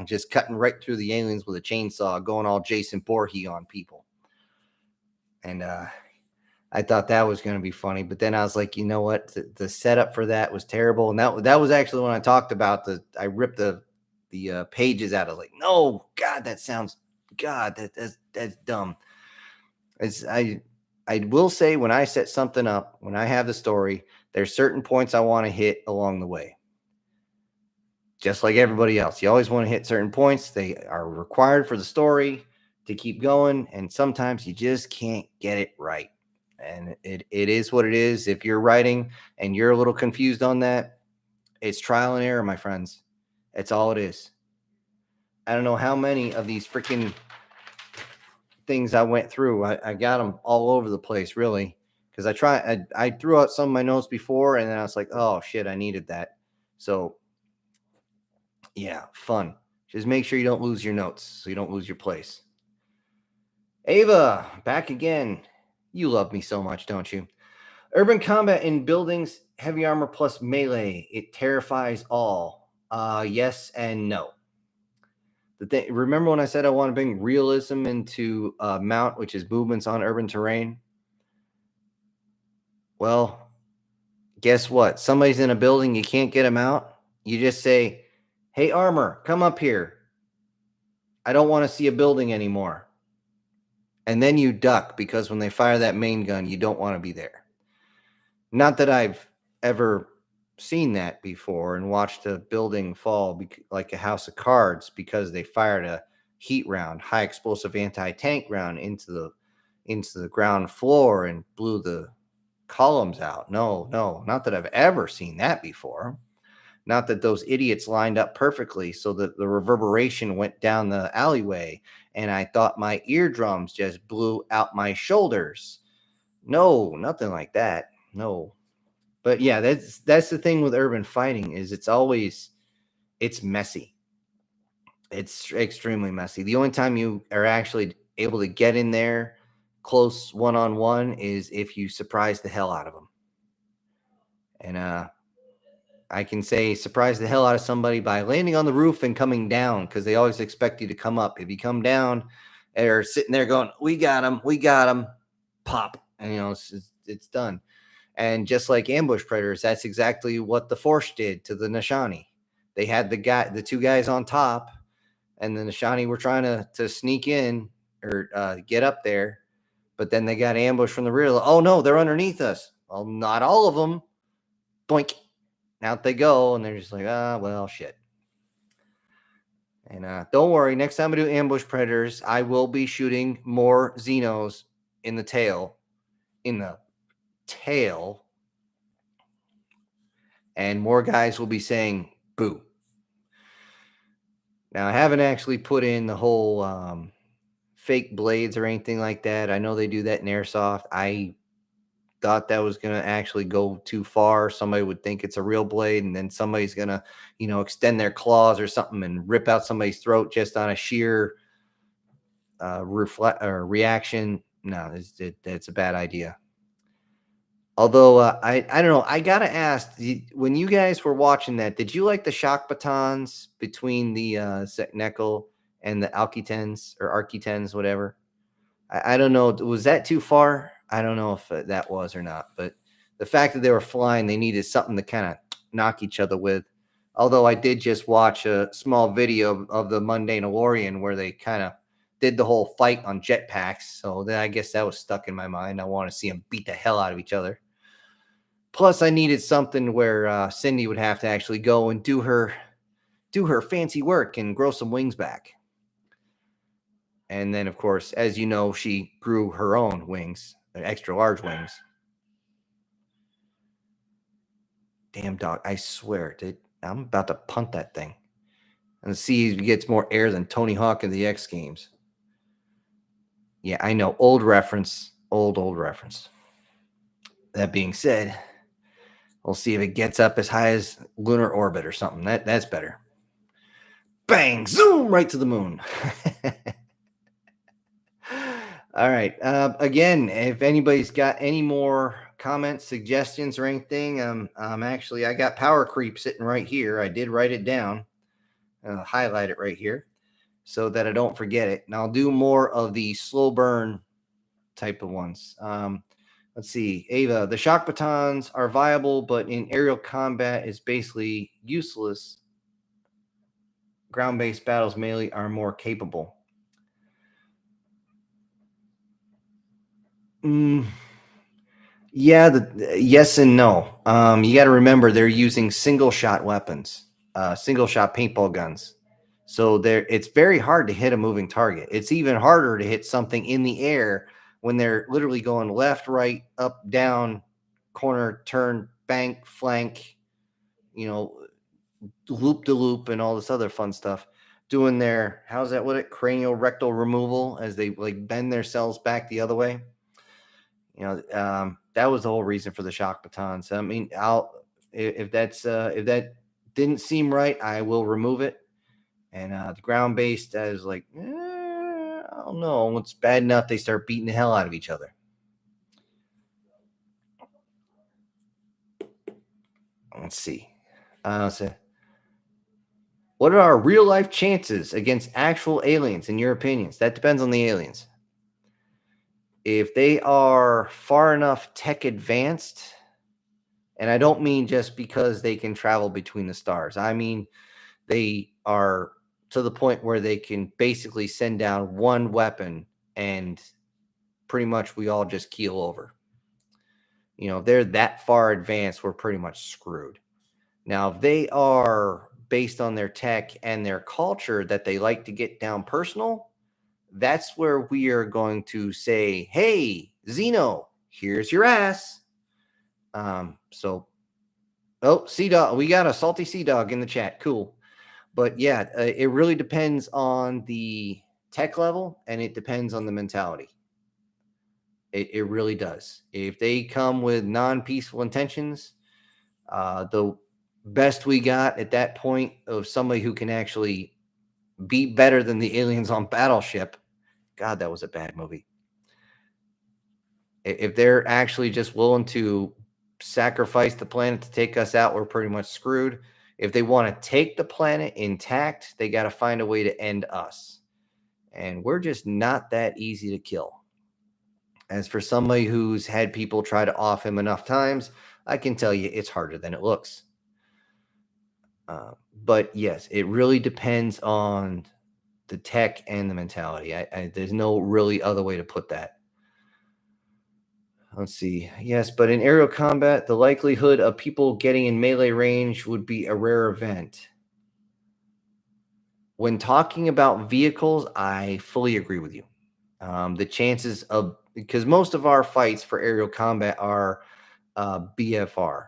Just cutting right through the aliens with a chainsaw, going all Jason Voorhees on people. And I thought that was going to be funny, but then I was like, you know what? The setup for that was terrible. And that was actually when I talked about I ripped the pages out. I was like, no, God, that's dumb. I will say, when I set something up, when I have the story, there's certain points I want to hit along the way. just like everybody else. You always want to hit certain points. They are required for the story to keep going, and sometimes you just can't get it right. And it is what it is. If you're writing and you're a little confused on that, it's trial and error, my friends. It's all it is. I don't know how many of these freaking things I went through. I got them all over the place, really, because I threw out some of my notes before, and then I was like, oh shit, I needed that. So yeah, fun. Just make sure you don't lose your notes, so you don't lose your place. Ava, back again. You love me so much, don't you? Urban combat in buildings, heavy armor plus melee. It terrifies all. Yes and no. Remember when I said I want to bring realism into mount, which is movements on urban terrain? Well, guess what? Somebody's in a building, you can't get them out. You just say, hey, armor, come up here. I don't want to see a building anymore. And then you duck, because when they fire that main gun, you don't want to be there. Not that I've ever seen that before and watched a building fall like a house of cards because they fired a heat round, high explosive anti-tank round into the ground floor and blew the columns out. No, not that I've ever seen that before. Not that those idiots lined up perfectly so that the reverberation went down the alleyway and I thought my eardrums just blew out my shoulders. No, nothing like that. No. But yeah, that's the thing with urban fighting is it's messy. It's extremely messy. The only time you are actually able to get in there close one-on-one is if you surprise the hell out of them. And I can say surprise the hell out of somebody by landing on the roof and coming down, because they always expect you to come up. If you come down, they're sitting there going, we got him, pop. And, it's done. And just like ambush predators, that's exactly what the Force did to the Nishani. They had the two guys on top, and the Nishani were trying to sneak in or get up there, but then they got ambushed from the rear. Oh no, they're underneath us. Well, not all of them. Boink. Out they go, and they're just like, well, shit. And don't worry, next time I do ambush predators, I will be shooting more Xenos in the tail. And more guys will be saying boo. Now, I haven't actually put in the whole fake blades or anything like that. I know they do that in airsoft. I thought that was going to actually go too far. Somebody would think it's a real blade, and then somebody's going to, extend their claws or something and rip out somebody's throat just on a sheer reaction. No, that's a bad idea. Although I don't know, I gotta ask, when you guys were watching that, did you like the shock batons between the Seknekel and the Alkitens or Architens, whatever? I don't know. Was that too far? I don't know if that was or not. But the fact that they were flying, they needed something to kind of knock each other with. Although I did just watch a small video of the Mundane where they kind of did the whole fight on jetpacks. So then I guess that was stuck in my mind. I want to see them beat the hell out of each other. Plus, I needed something where Cindy would have to actually go and do her fancy work and grow some wings back. And then, of course, as you know, she grew her own wings, extra large wings. Damn dog, I swear, dude, I'm about to punt that thing and see if he gets more air than Tony Hawk in the X Games. Yeah, I know, old reference. That being said, we'll see if it gets up as high as lunar orbit or something. That's better. Bang, zoom, right to the moon. All right. Again, if anybody's got any more comments, suggestions, or anything, I got power creep sitting right here. I did write it down, highlight it right here so that I don't forget it. And I'll do more of the slow burn type of ones. Let's see. Ava, the shock batons are viable, but in aerial combat is basically useless. Ground-based battles melee are more capable. Yeah, yes and no. You got to remember they're using single shot weapons. single shot paintball guns. So it's very hard to hit a moving target. It's even harder to hit something in the air when they're literally going left, right, up, down, corner, turn, bank, flank, loop to loop, and all this other fun stuff. Doing their cranial rectal removal as they like bend their cells back the other way. That was the whole reason for the shock batons. I mean, if that didn't seem right, I will remove it. And the ground based, I was like, I don't know. It's bad enough they start beating the hell out of each other. Let's see. What are our real life chances against actual aliens, in your opinions? That depends on the aliens. If they are far enough tech advanced, and I don't mean just because they can travel between the stars, I mean they are to the point where they can basically send down one weapon and pretty much we all just keel over. If they're that far advanced, we're pretty much screwed. Now, if they are based on their tech and their culture that they like to get down personal, that's where we are going to say, hey, Xeno, here's your ass. Sea Dog, we got a salty Sea Dog in the chat. Cool. But yeah, it really depends on the tech level and it depends on the mentality. It really does. If they come with non-peaceful intentions, the best we got at that point of somebody who can actually be better than the aliens on Battleship. God, that was a bad movie. If they're actually just willing to sacrifice the planet to take us out, we're pretty much screwed. If they want to take the planet intact, they got to find a way to end us. And we're just not that easy to kill. As for somebody who's had people try to off him enough times, I can tell you it's harder than it looks. But yes, it really depends on the tech and the mentality. There's no really other way to put that. Let's see. Yes, but in aerial combat, the likelihood of people getting in melee range would be a rare event. When talking about vehicles, I fully agree with you. The chances of, because most of our fights for aerial combat are BVR,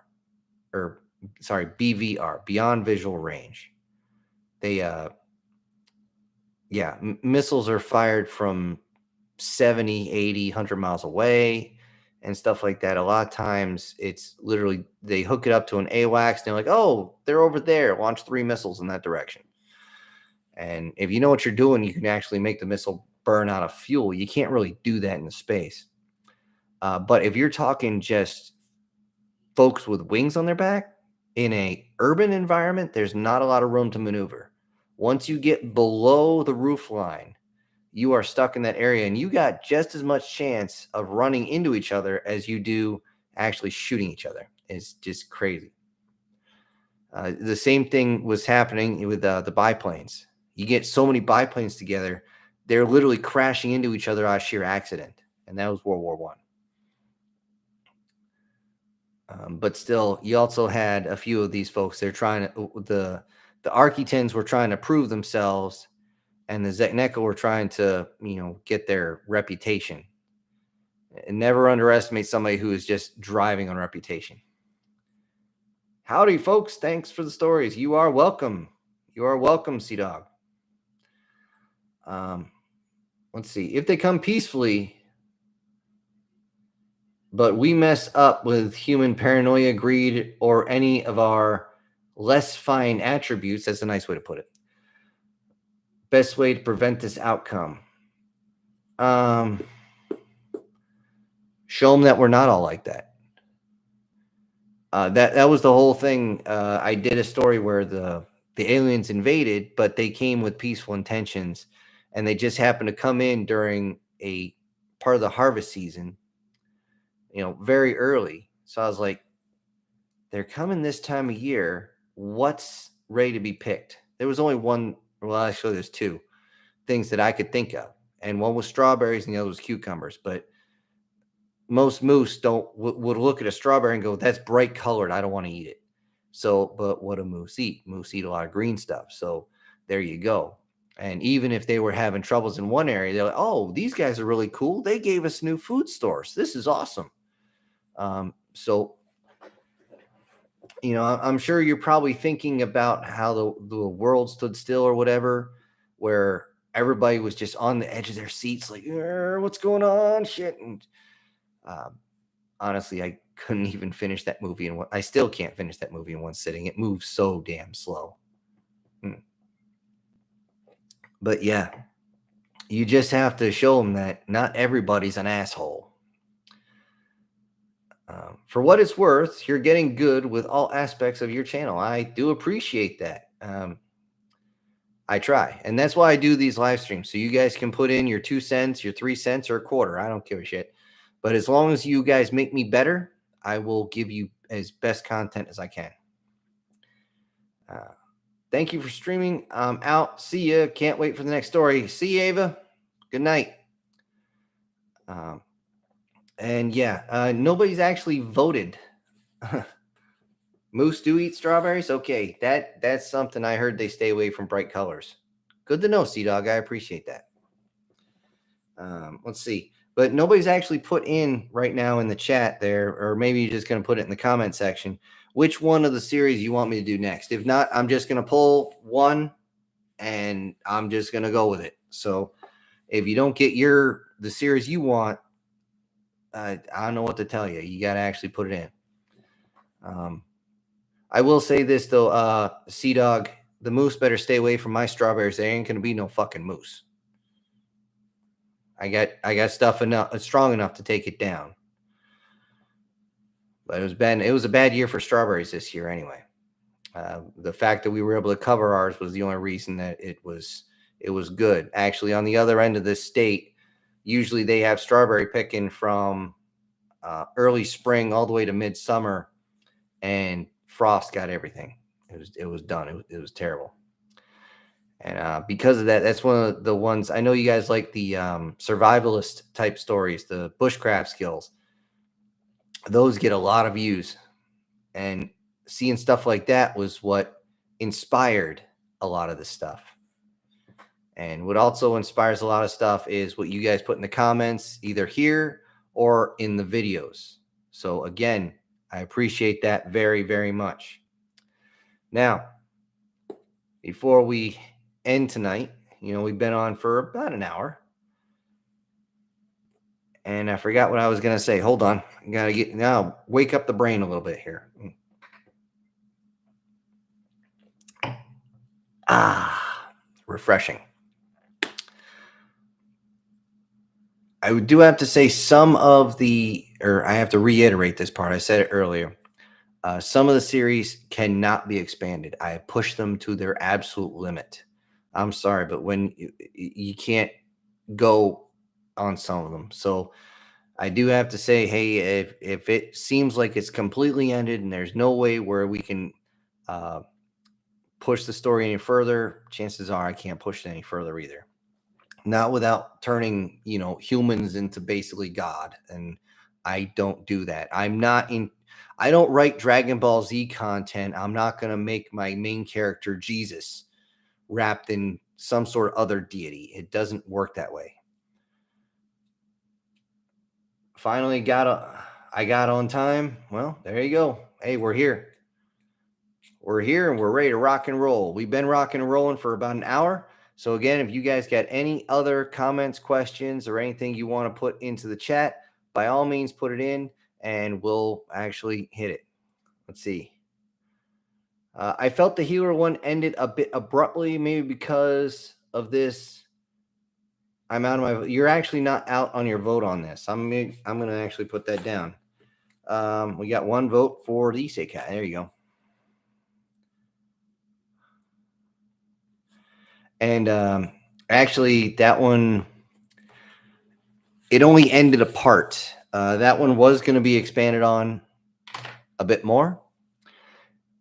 beyond visual range. They, missiles are fired from 70, 80, 100 miles away and stuff like that. A lot of times it's literally they hook it up to an AWACS and they're like, oh, they're over there. Launch 3 missiles in that direction. And if you know what you're doing, you can actually make the missile burn out of fuel. You can't really do that in space. But if you're talking just folks with wings on their back in a urban environment, there's not a lot of room to maneuver. Once you get below the roof line, you are stuck in that area and you got just as much chance of running into each other as you do actually shooting each other. It's just crazy. The same thing was happening with the biplanes. You get so many biplanes together, they're literally crashing into each other out of sheer accident. And that was World War I. But still, you also had a few of these folks. They're trying to, the Architens were trying to prove themselves, and the Zetneka were trying to, get their reputation. And never underestimate somebody who is just driving on reputation. Howdy, folks. Thanks for the stories. You are welcome. You are welcome, Sea Dog. Let's see. If they come peacefully, but we mess up with human paranoia, greed, or any of our less fine attributes, that's a nice way to put it. Best way to prevent this outcome. Show them that we're not all like that. That was the whole thing. I did a story where the aliens invaded, but they came with peaceful intentions, and they just happened to come in during a part of the harvest season, very early. So I was like, they're coming this time of year. What's ready to be picked? There was only one. Well, actually, there's 2 things that I could think of, and one was strawberries and the other was cucumbers. But most moose would look at a strawberry and go, that's bright colored, I don't want to eat it. So, but what do moose eat? Moose eat a lot of green stuff. So there you go. And even if they were having troubles in one area, they're like, oh, these guys are really cool. They gave us new food stores. This is awesome. So, I'm sure you're probably thinking about how the world stood still or whatever, where everybody was just on the edge of their seats, like, what's going on? Shit. And honestly, I couldn't even finish that movie in one. I still can't finish that movie in one sitting. It moves so damn slow. But yeah, you just have to show them that not everybody's an asshole. For what it's worth, you're getting good with all aspects of your channel. I do appreciate that. I try. And that's why I do these live streams. So you guys can put in your 2 cents, your 3 cents, or a quarter. I don't give a shit. But as long as you guys make me better, I will give you as best content as I can. Thank you for streaming. I'm out. See ya. Can't wait for the next story. See you, Ava. Good night. And yeah, nobody's actually voted. Moose do eat strawberries? Okay, that's something I heard. They stay away from bright colors. Good to know, Sea Dog. I appreciate that. Let's see. But nobody's actually put in right now in the chat there, or maybe you're just going to put it in the comment section, which one of the series you want me to do next. If not, I'm just going to pull one and I'm just going to go with it. So if you don't get the series you want, I don't know what to tell you. You got to actually put it in. I will say this though, Sea Dog, the moose better stay away from my strawberries. There ain't gonna be no fucking moose. I got stuff strong enough to take it down. But it was a bad year for strawberries this year anyway. The fact that we were able to cover ours was the only reason that it was good. Actually, on the other end of the state, usually they have strawberry picking from early spring all the way to midsummer, and frost got everything. It was done. It was terrible. And because of that, that's one of the ones I know you guys like, the survivalist type stories, the bushcraft skills. Those get a lot of views, and seeing stuff like that was what inspired a lot of this stuff. And what also inspires a lot of stuff is what you guys put in the comments, either here or in the videos. So again, I appreciate that very, very much. Now, before we end tonight, we've been on for about an hour. And I forgot what I was going to say. Hold on. I got to wake up the brain a little bit here. Refreshing. I do have to say I have to reiterate this part. I said it earlier. Some of the series cannot be expanded. I push them to their absolute limit. I'm sorry, but when you can't go on some of them. So I do have to say, hey, if it seems like it's completely ended and there's no way where we can push the story any further, chances are I can't push it any further either. Not without turning, humans into basically God. And I don't do that. I don't write Dragon Ball Z content. I'm not going to make my main character Jesus wrapped in some sort of other deity. It doesn't work that way. Finally I got on time. Well, there you go. Hey, we're here. We're here and we're ready to rock and roll. We've been rocking and rolling for about an hour. So again, if you guys got any other comments, questions, or anything you want to put into the chat, by all means, put it in and we'll actually hit it. Let's see. I felt the healer one ended a bit abruptly, maybe because of this. I'm out of my vote. You're actually not out on your vote on this. I'm going to actually put that down. We got one vote for the Isekai. There you go. And actually, that one, it only ended a part. That one was going to be expanded on a bit more,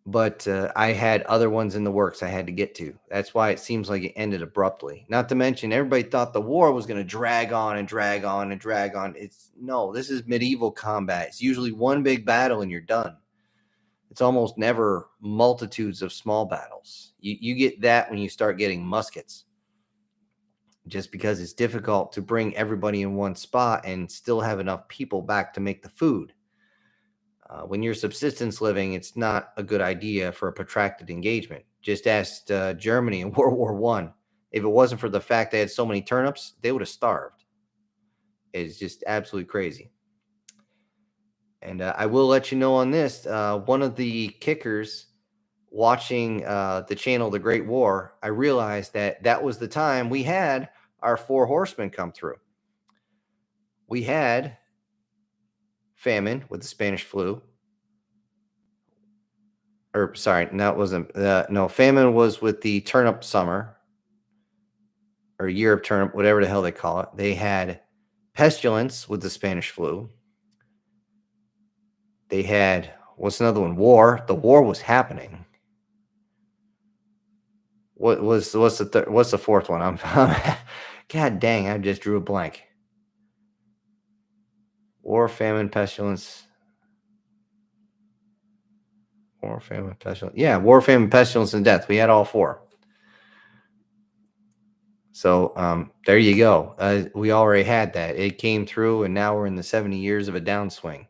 but I had other ones in the works I had to get to. That's why it seems like it ended abruptly. Not to mention, everybody thought the war was going to drag on and drag on and drag on. No, this is medieval combat. It's usually one big battle and you're done. It's almost never multitudes of small battles. You get that when you start getting muskets, just because it's difficult to bring everybody in one spot and still have enough people back to make the food. When you're subsistence living, it's not a good idea for a protracted engagement. Just ask Germany in World War One. If it wasn't for the fact they had so many turnips, they would have starved. It's just absolutely crazy. And I will let you know on this. One of the kickers watching the channel The Great War, I realized that was the time we had our four horsemen come through. We had famine with the Spanish flu. Or sorry, no, it wasn't. No, famine was with the turnip summer or year of turnip, whatever the hell they call it. They had pestilence with the Spanish flu. They had, what's another one? War. The war was happening. What's the fourth one? God dang, I just drew a blank. War, famine, pestilence. War, famine, pestilence. Yeah, war, famine, pestilence, and death. We had all four. So there you go. We already had that. It came through, and now we're in the 70 years of a downswing.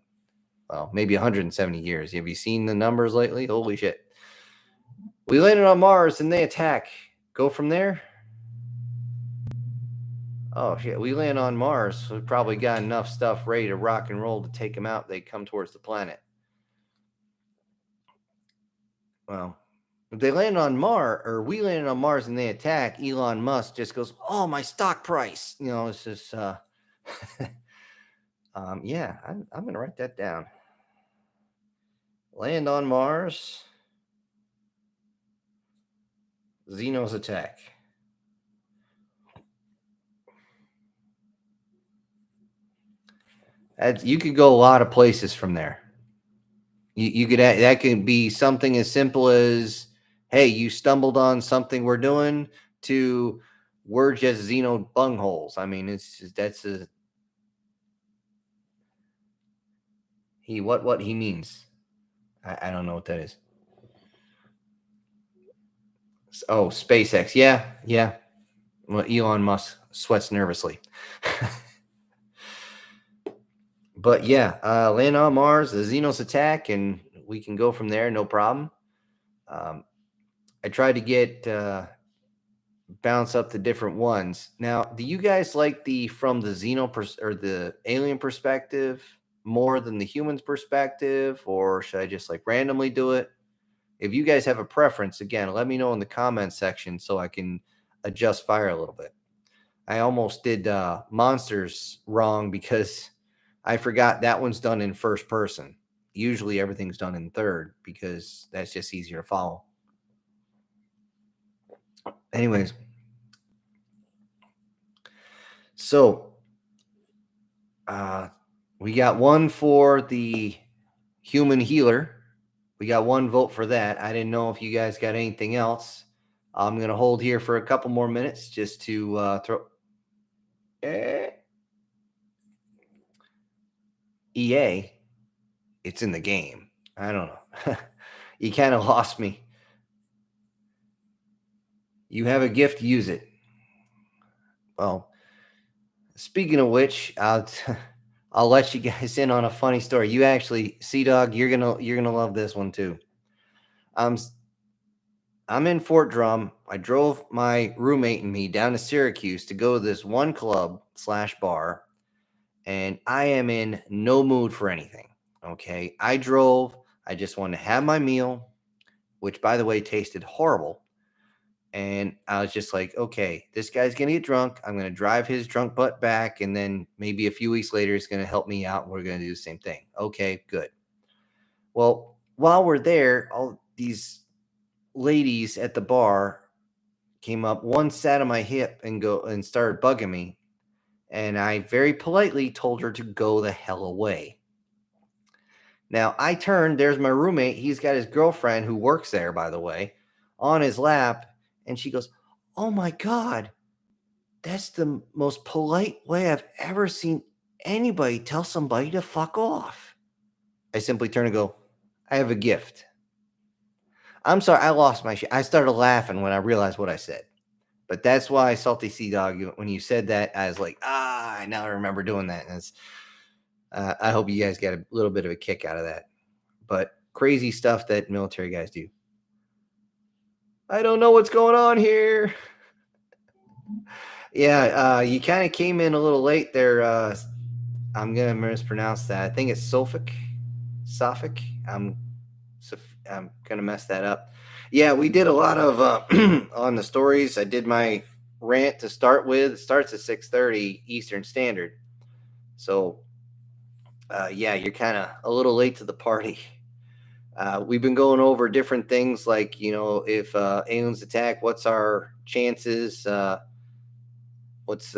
Well, maybe 170 years. Have you seen the numbers lately? Holy shit. We landed on Mars, and they attack. Go from there? Oh, shit. We land on Mars. So we probably got enough stuff ready to rock and roll to take them out. They come towards the planet. Well, if they land on Mars, or we landed on Mars and they attack, Elon Musk just goes, "Oh, my stock price." You know, it's just, yeah, I'm going to write that down. Land on Mars. Xenos attack. You could go a lot of places from there. You could, that could be something as simple as, hey, you stumbled on something we're doing, to we're just Xeno bungholes. I mean, it's just, that's a what he means. I don't know what that is. Oh, SpaceX. Yeah. Well, Elon Musk sweats nervously. But yeah, land on Mars, the Xenos attack, and we can go from there, no problem. I tried to get bounce up the different ones. Now, do you guys like the from the or the alien perspective more than the human's perspective, or should I just like randomly do it? If you guys have a preference, again, let me know in the comment section so I can adjust fire a little bit. I almost did monsters wrong because I forgot that one's done in first person. Usually everything's done in third because that's just easier to follow. Anyways, so we got one for the human healer. We got one vote for that. I didn't know if you guys got anything else. I'm going to hold here for a couple more minutes just to throw. EA, it's in the game. I don't know. You kind of lost me. You have a gift, use it. Well, speaking of which, I'll let you guys in on a funny story. You actually, Sea-Dog, you're gonna love this one too. I'm in Fort Drum. I drove my roommate and me down to Syracuse to go to this one club / bar, and I am in no mood for anything. Okay, I drove. I just wanted to have my meal, which, by the way, tasted horrible. And I was just like, okay, this guy's going to get drunk. I'm going to drive his drunk butt back. And then maybe a few weeks later, he's going to help me out. And we're going to do the same thing. Okay, good. Well, while we're there, all these ladies at the bar came up. One sat on my hip and started bugging me. And I very politely told her to go the hell away. Now, I turned. There's my roommate. He's got his girlfriend, who works there, by the way, on his lap. And she goes, "Oh my God, that's the most polite way I've ever seen anybody tell somebody to fuck off." I simply turn and go, "I have a gift. I'm sorry, I lost my shit. I started laughing when I realized what I said. But that's why Salty Sea Dog, when you said that, I was like, I now remember doing that. And I hope you guys get a little bit of a kick out of that. But crazy stuff that military guys do. I don't know what's going on here. Yeah, you kind of came in a little late there. I'm gonna mispronounce that. I think it's Suffolk. I'm gonna mess that up. Yeah, we did a lot of on the stories. I did my rant to start with. It starts at 6:30 Eastern Standard. So, yeah, you're kind of a little late to the party. We've been going over different things like, if aliens attack, what's our chances? What's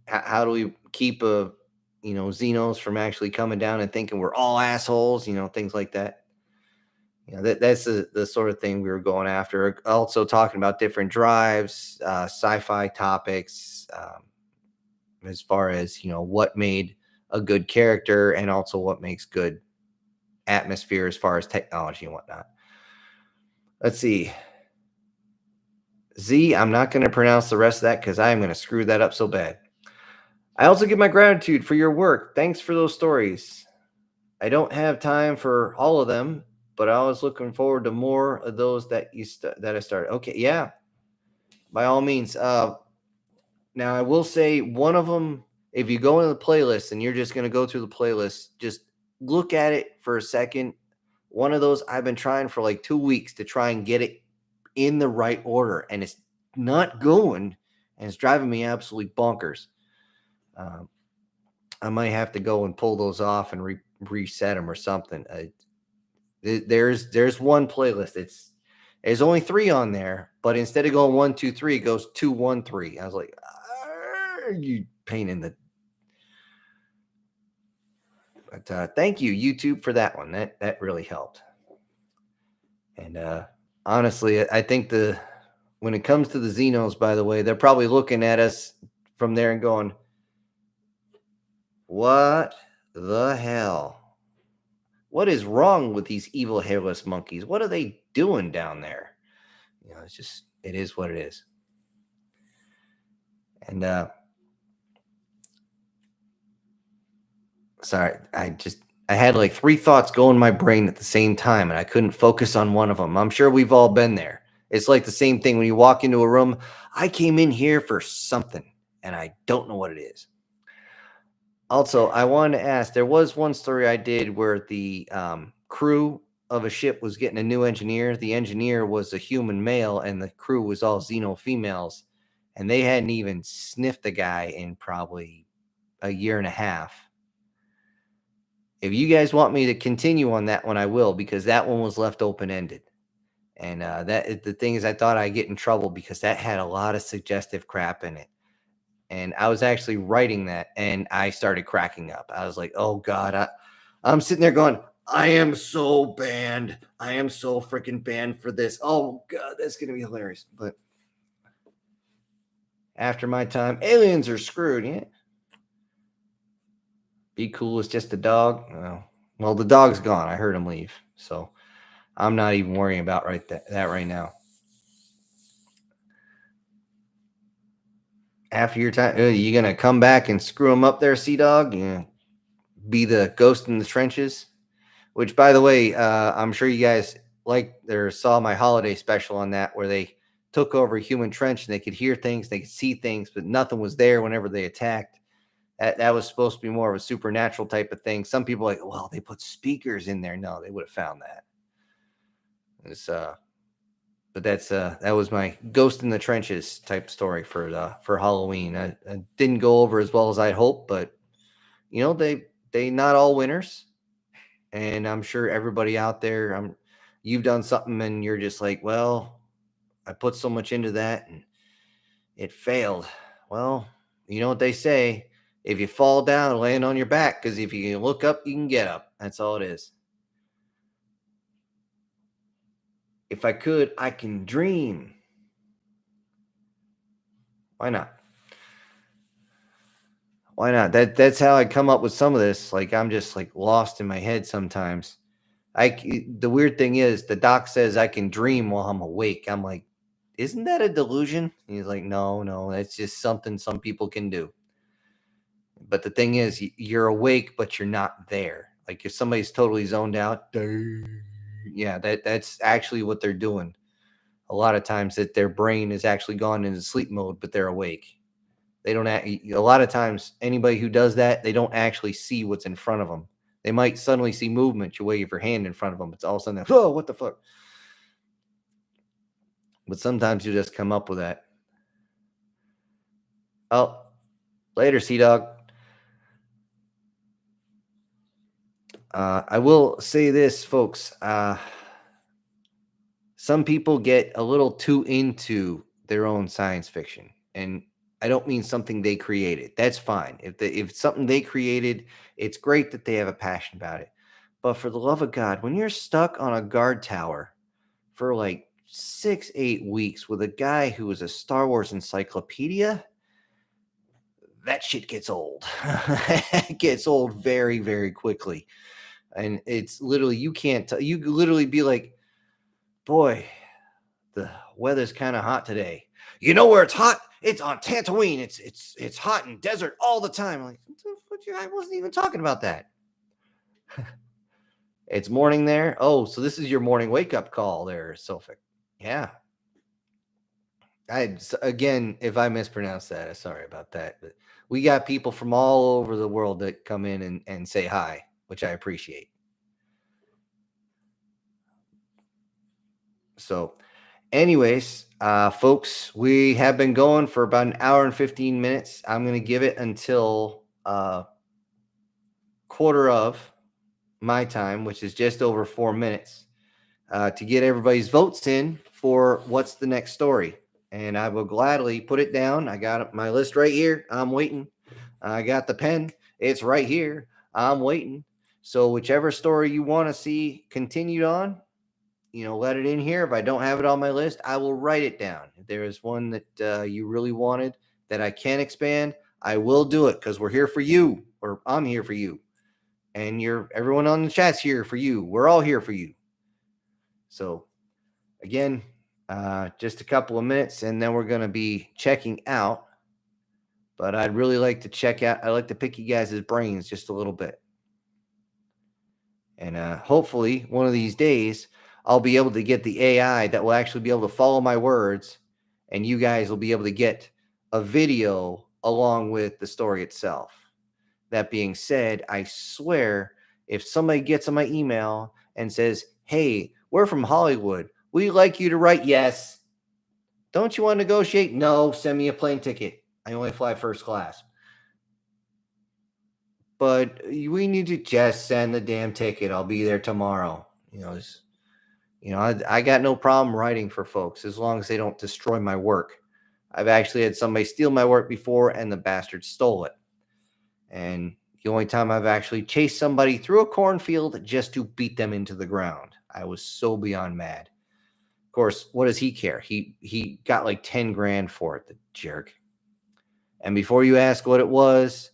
how do we keep Xenos from actually coming down and thinking we're all assholes? Things like that. That's the sort of thing we were going after. Also talking about different drives, sci-fi topics, as far as what made a good character, and also what makes good atmosphere as far as technology and whatnot. Let's see. Z, I'm not going to pronounce the rest of that because I am going to screw that up so bad. I also give my gratitude for your work. Thanks for those stories. I don't have time for all of them, but I was looking forward to more of those that that I started. Okay, yeah, by all means. Now I will say one of them. If you go into the playlist and you're just going to go through the playlist, just look at it for a second. One of those I've been trying for like 2 weeks to try and get it in the right order, and it's not going, and it's driving me absolutely bonkers. I might have to go and pull those off and reset them or something. There's one playlist. There's only 3 on there, but instead of going 1, 2, 3, it goes 2, 1, 3. I was like, you pain in the. But thank you, YouTube, for that one. That really helped. And honestly, I think when it comes to the Xenos, by the way, they're probably looking at us from there and going, "What the hell? What is wrong with these evil hairless monkeys? What are they doing down there?" It is what it is. And sorry, I had like 3 thoughts go in my brain at the same time, and I couldn't focus on one of them. I'm sure we've all been there. It's like the same thing when you walk into a room. I came in here for something, and I don't know what it is. Also, I wanted to ask, there was one story I did where the crew of a ship was getting a new engineer. The engineer was a human male, and the crew was all Xeno females, and they hadn't even sniffed the guy in probably a year and a half. If you guys want me to continue on that one, I will, because that one was left open-ended. And the thing is, I thought I'd get in trouble because that had a lot of suggestive crap in it. And I was actually writing that, and I started cracking up. I was like, oh, God. I'm sitting there going, I am so banned. I am so freaking banned for this. Oh, God, that's going to be hilarious. But after my time, aliens are screwed. Yeah. Be cool is just a dog. Well, the dog's gone. I heard him leave. So I'm not even worrying about that right now. After your time, you going to come back and screw him up there, Sea Dog? Be the ghost in the trenches? Which, by the way, I'm sure you guys saw my holiday special on that, where they took over a human trench and they could hear things, they could see things, but nothing was there whenever they attacked. That was supposed to be more of a supernatural type of thing. Some people are like, well, they put speakers in there. No, they would have found that. But that was my ghost in the trenches type story for Halloween. I didn't go over as well as I'd hoped, but they not all winners, and I'm sure everybody out there, you've done something and you're just like, well, I put so much into that and it failed. Well, you know what they say: if you fall down, land on your back, because if you can look up, you can get up. That's all it is. If I could, I can dream. Why not? Why not? That's how I come up with some of this. Like, I'm just like lost in my head sometimes. The weird thing is the doc says I can dream while I'm awake. I'm like, isn't that a delusion? And he's like, no, that's just something some people can do. But the thing is, you're awake, but you're not there. Like if somebody's totally zoned out, yeah, that's actually what they're doing. A lot of times that their brain is actually gone into sleep mode, but they're awake. They don't a lot of times anybody who does that, they don't actually see what's in front of them. They might suddenly see movement. You wave your hand in front of them. It's all of a sudden, oh, what the fuck? But sometimes you just come up with that. Oh, later, Sea Dog. I will say this, folks. Some people get a little too into their own science fiction, and I don't mean something they created. That's fine. If it's something they created, it's great that they have a passion about it. But for the love of God, when you're stuck on a guard tower for like 6-8 weeks with a guy who is a Star Wars encyclopedia, that shit gets old. It gets old very, very quickly. And it's literally, you can't, you literally be like, boy, the weather's kind of hot today. You know where it's hot? It's on Tatooine. It's hot in desert all the time. I'm like, I wasn't even talking about that. It's morning there. Oh, so this is your morning wake up call there, Sophic. Yeah. Again, if I mispronounce that, I'm sorry about that. But we got people from all over the world that come in and say hi, which I appreciate. So, anyways, folks, we have been going for about an hour and 15 minutes. I'm going to give it until quarter of my time, which is just over 4 minutes, to get everybody's votes in for what's the next story. And I will gladly put it down. I got my list right here. I'm waiting. I got the pen. It's right here. I'm waiting. So whichever story you want to see continued on, let it in here. If I don't have it on my list, I will write it down. If there is one that you really wanted that I can expand, I will do it because we're here for you, or I'm here for you. And everyone on the chat's here for you. We're all here for you. So again, just a couple of minutes and then we're going to be checking out. But I'd really like to I'd like to pick you guys' brains just a little bit. And hopefully one of these days, I'll be able to get the AI that will actually be able to follow my words, and you guys will be able to get a video along with the story itself. That being said, I swear, if somebody gets on my email and says, hey, we're from Hollywood, we'd like you to write yes. Don't you want to negotiate? No, send me a plane ticket. I only fly first class. But we need to just send the damn ticket. I'll be there tomorrow. I got no problem writing for folks as long as they don't destroy my work. I've actually had somebody steal my work before and the bastard stole it. And the only time I've actually chased somebody through a cornfield just to beat them into the ground. I was so beyond mad. Of course, what does he care? He got like 10 grand for it, the jerk. And before you ask what it was,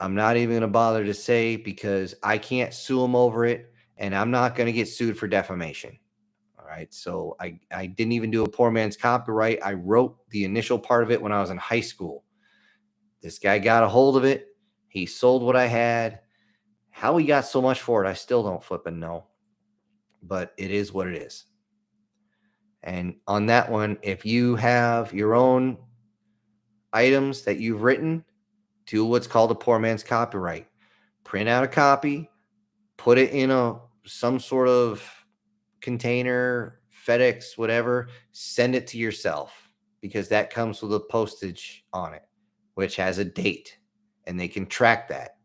I'm not even going to bother to say because I can't sue him over it, and I'm not going to get sued for defamation. All right. So I didn't even do a poor man's copyright. I wrote the initial part of it when I was in high school. This guy got a hold of it. He sold what I had. How he got so much for it, I still don't flipping know. But it is what it is. And on that one, if you have your own items that you've written, do what's called a poor man's copyright. Print out a copy, put it in some sort of container, FedEx, whatever, send it to yourself because that comes with a postage on it, which has a date, and they can track that.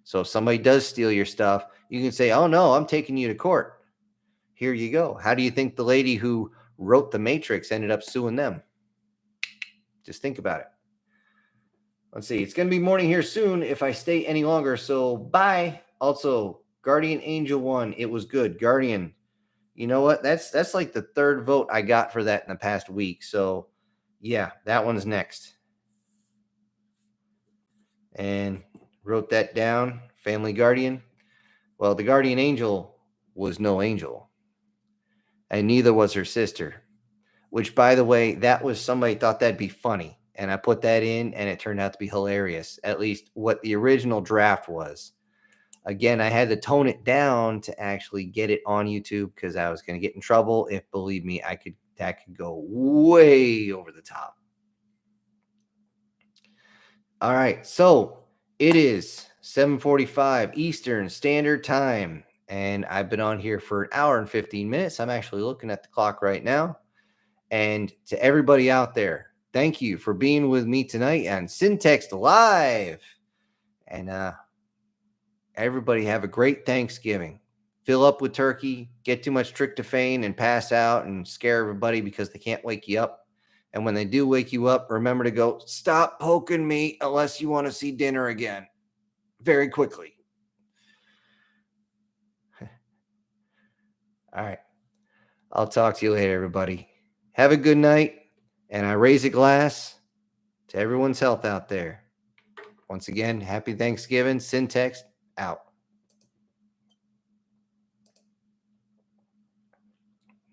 So if somebody does steal your stuff, you can say, oh no, I'm taking you to court. Here you go. How do you think the lady who wrote The Matrix ended up suing them? Just think about it. Let's see. It's going to be morning here soon if I stay any longer. So bye. Also, Guardian Angel 1. It was good. Guardian. You know what? That's like the third vote I got for that in the past week. So yeah, that one's next. And wrote that down. Family Guardian. Well, the Guardian Angel was no angel, and neither was her sister. Which, by the way, that was somebody thought that'd be funny, and I put that in, and it turned out to be hilarious. At least what the original draft was. Again, I had to tone it down to actually get it on YouTube because I was going to get in trouble. If, believe me, that could go way over the top. All right, so it is 7:45 Eastern Standard Time, and I've been on here for an hour and 15 minutes. I'm actually looking at the clock right now. And to everybody out there, thank you for being with me tonight on Syntext Live. And everybody have a great Thanksgiving. Fill up with turkey, get too much tryptophan and pass out and scare everybody because they can't wake you up. And when they do wake you up, remember to go, stop poking me unless you want to see dinner again. Very quickly. All right. I'll talk to you later, everybody. Have a good night. And I raise a glass to everyone's health out there. Once again, happy Thanksgiving. Syntext out.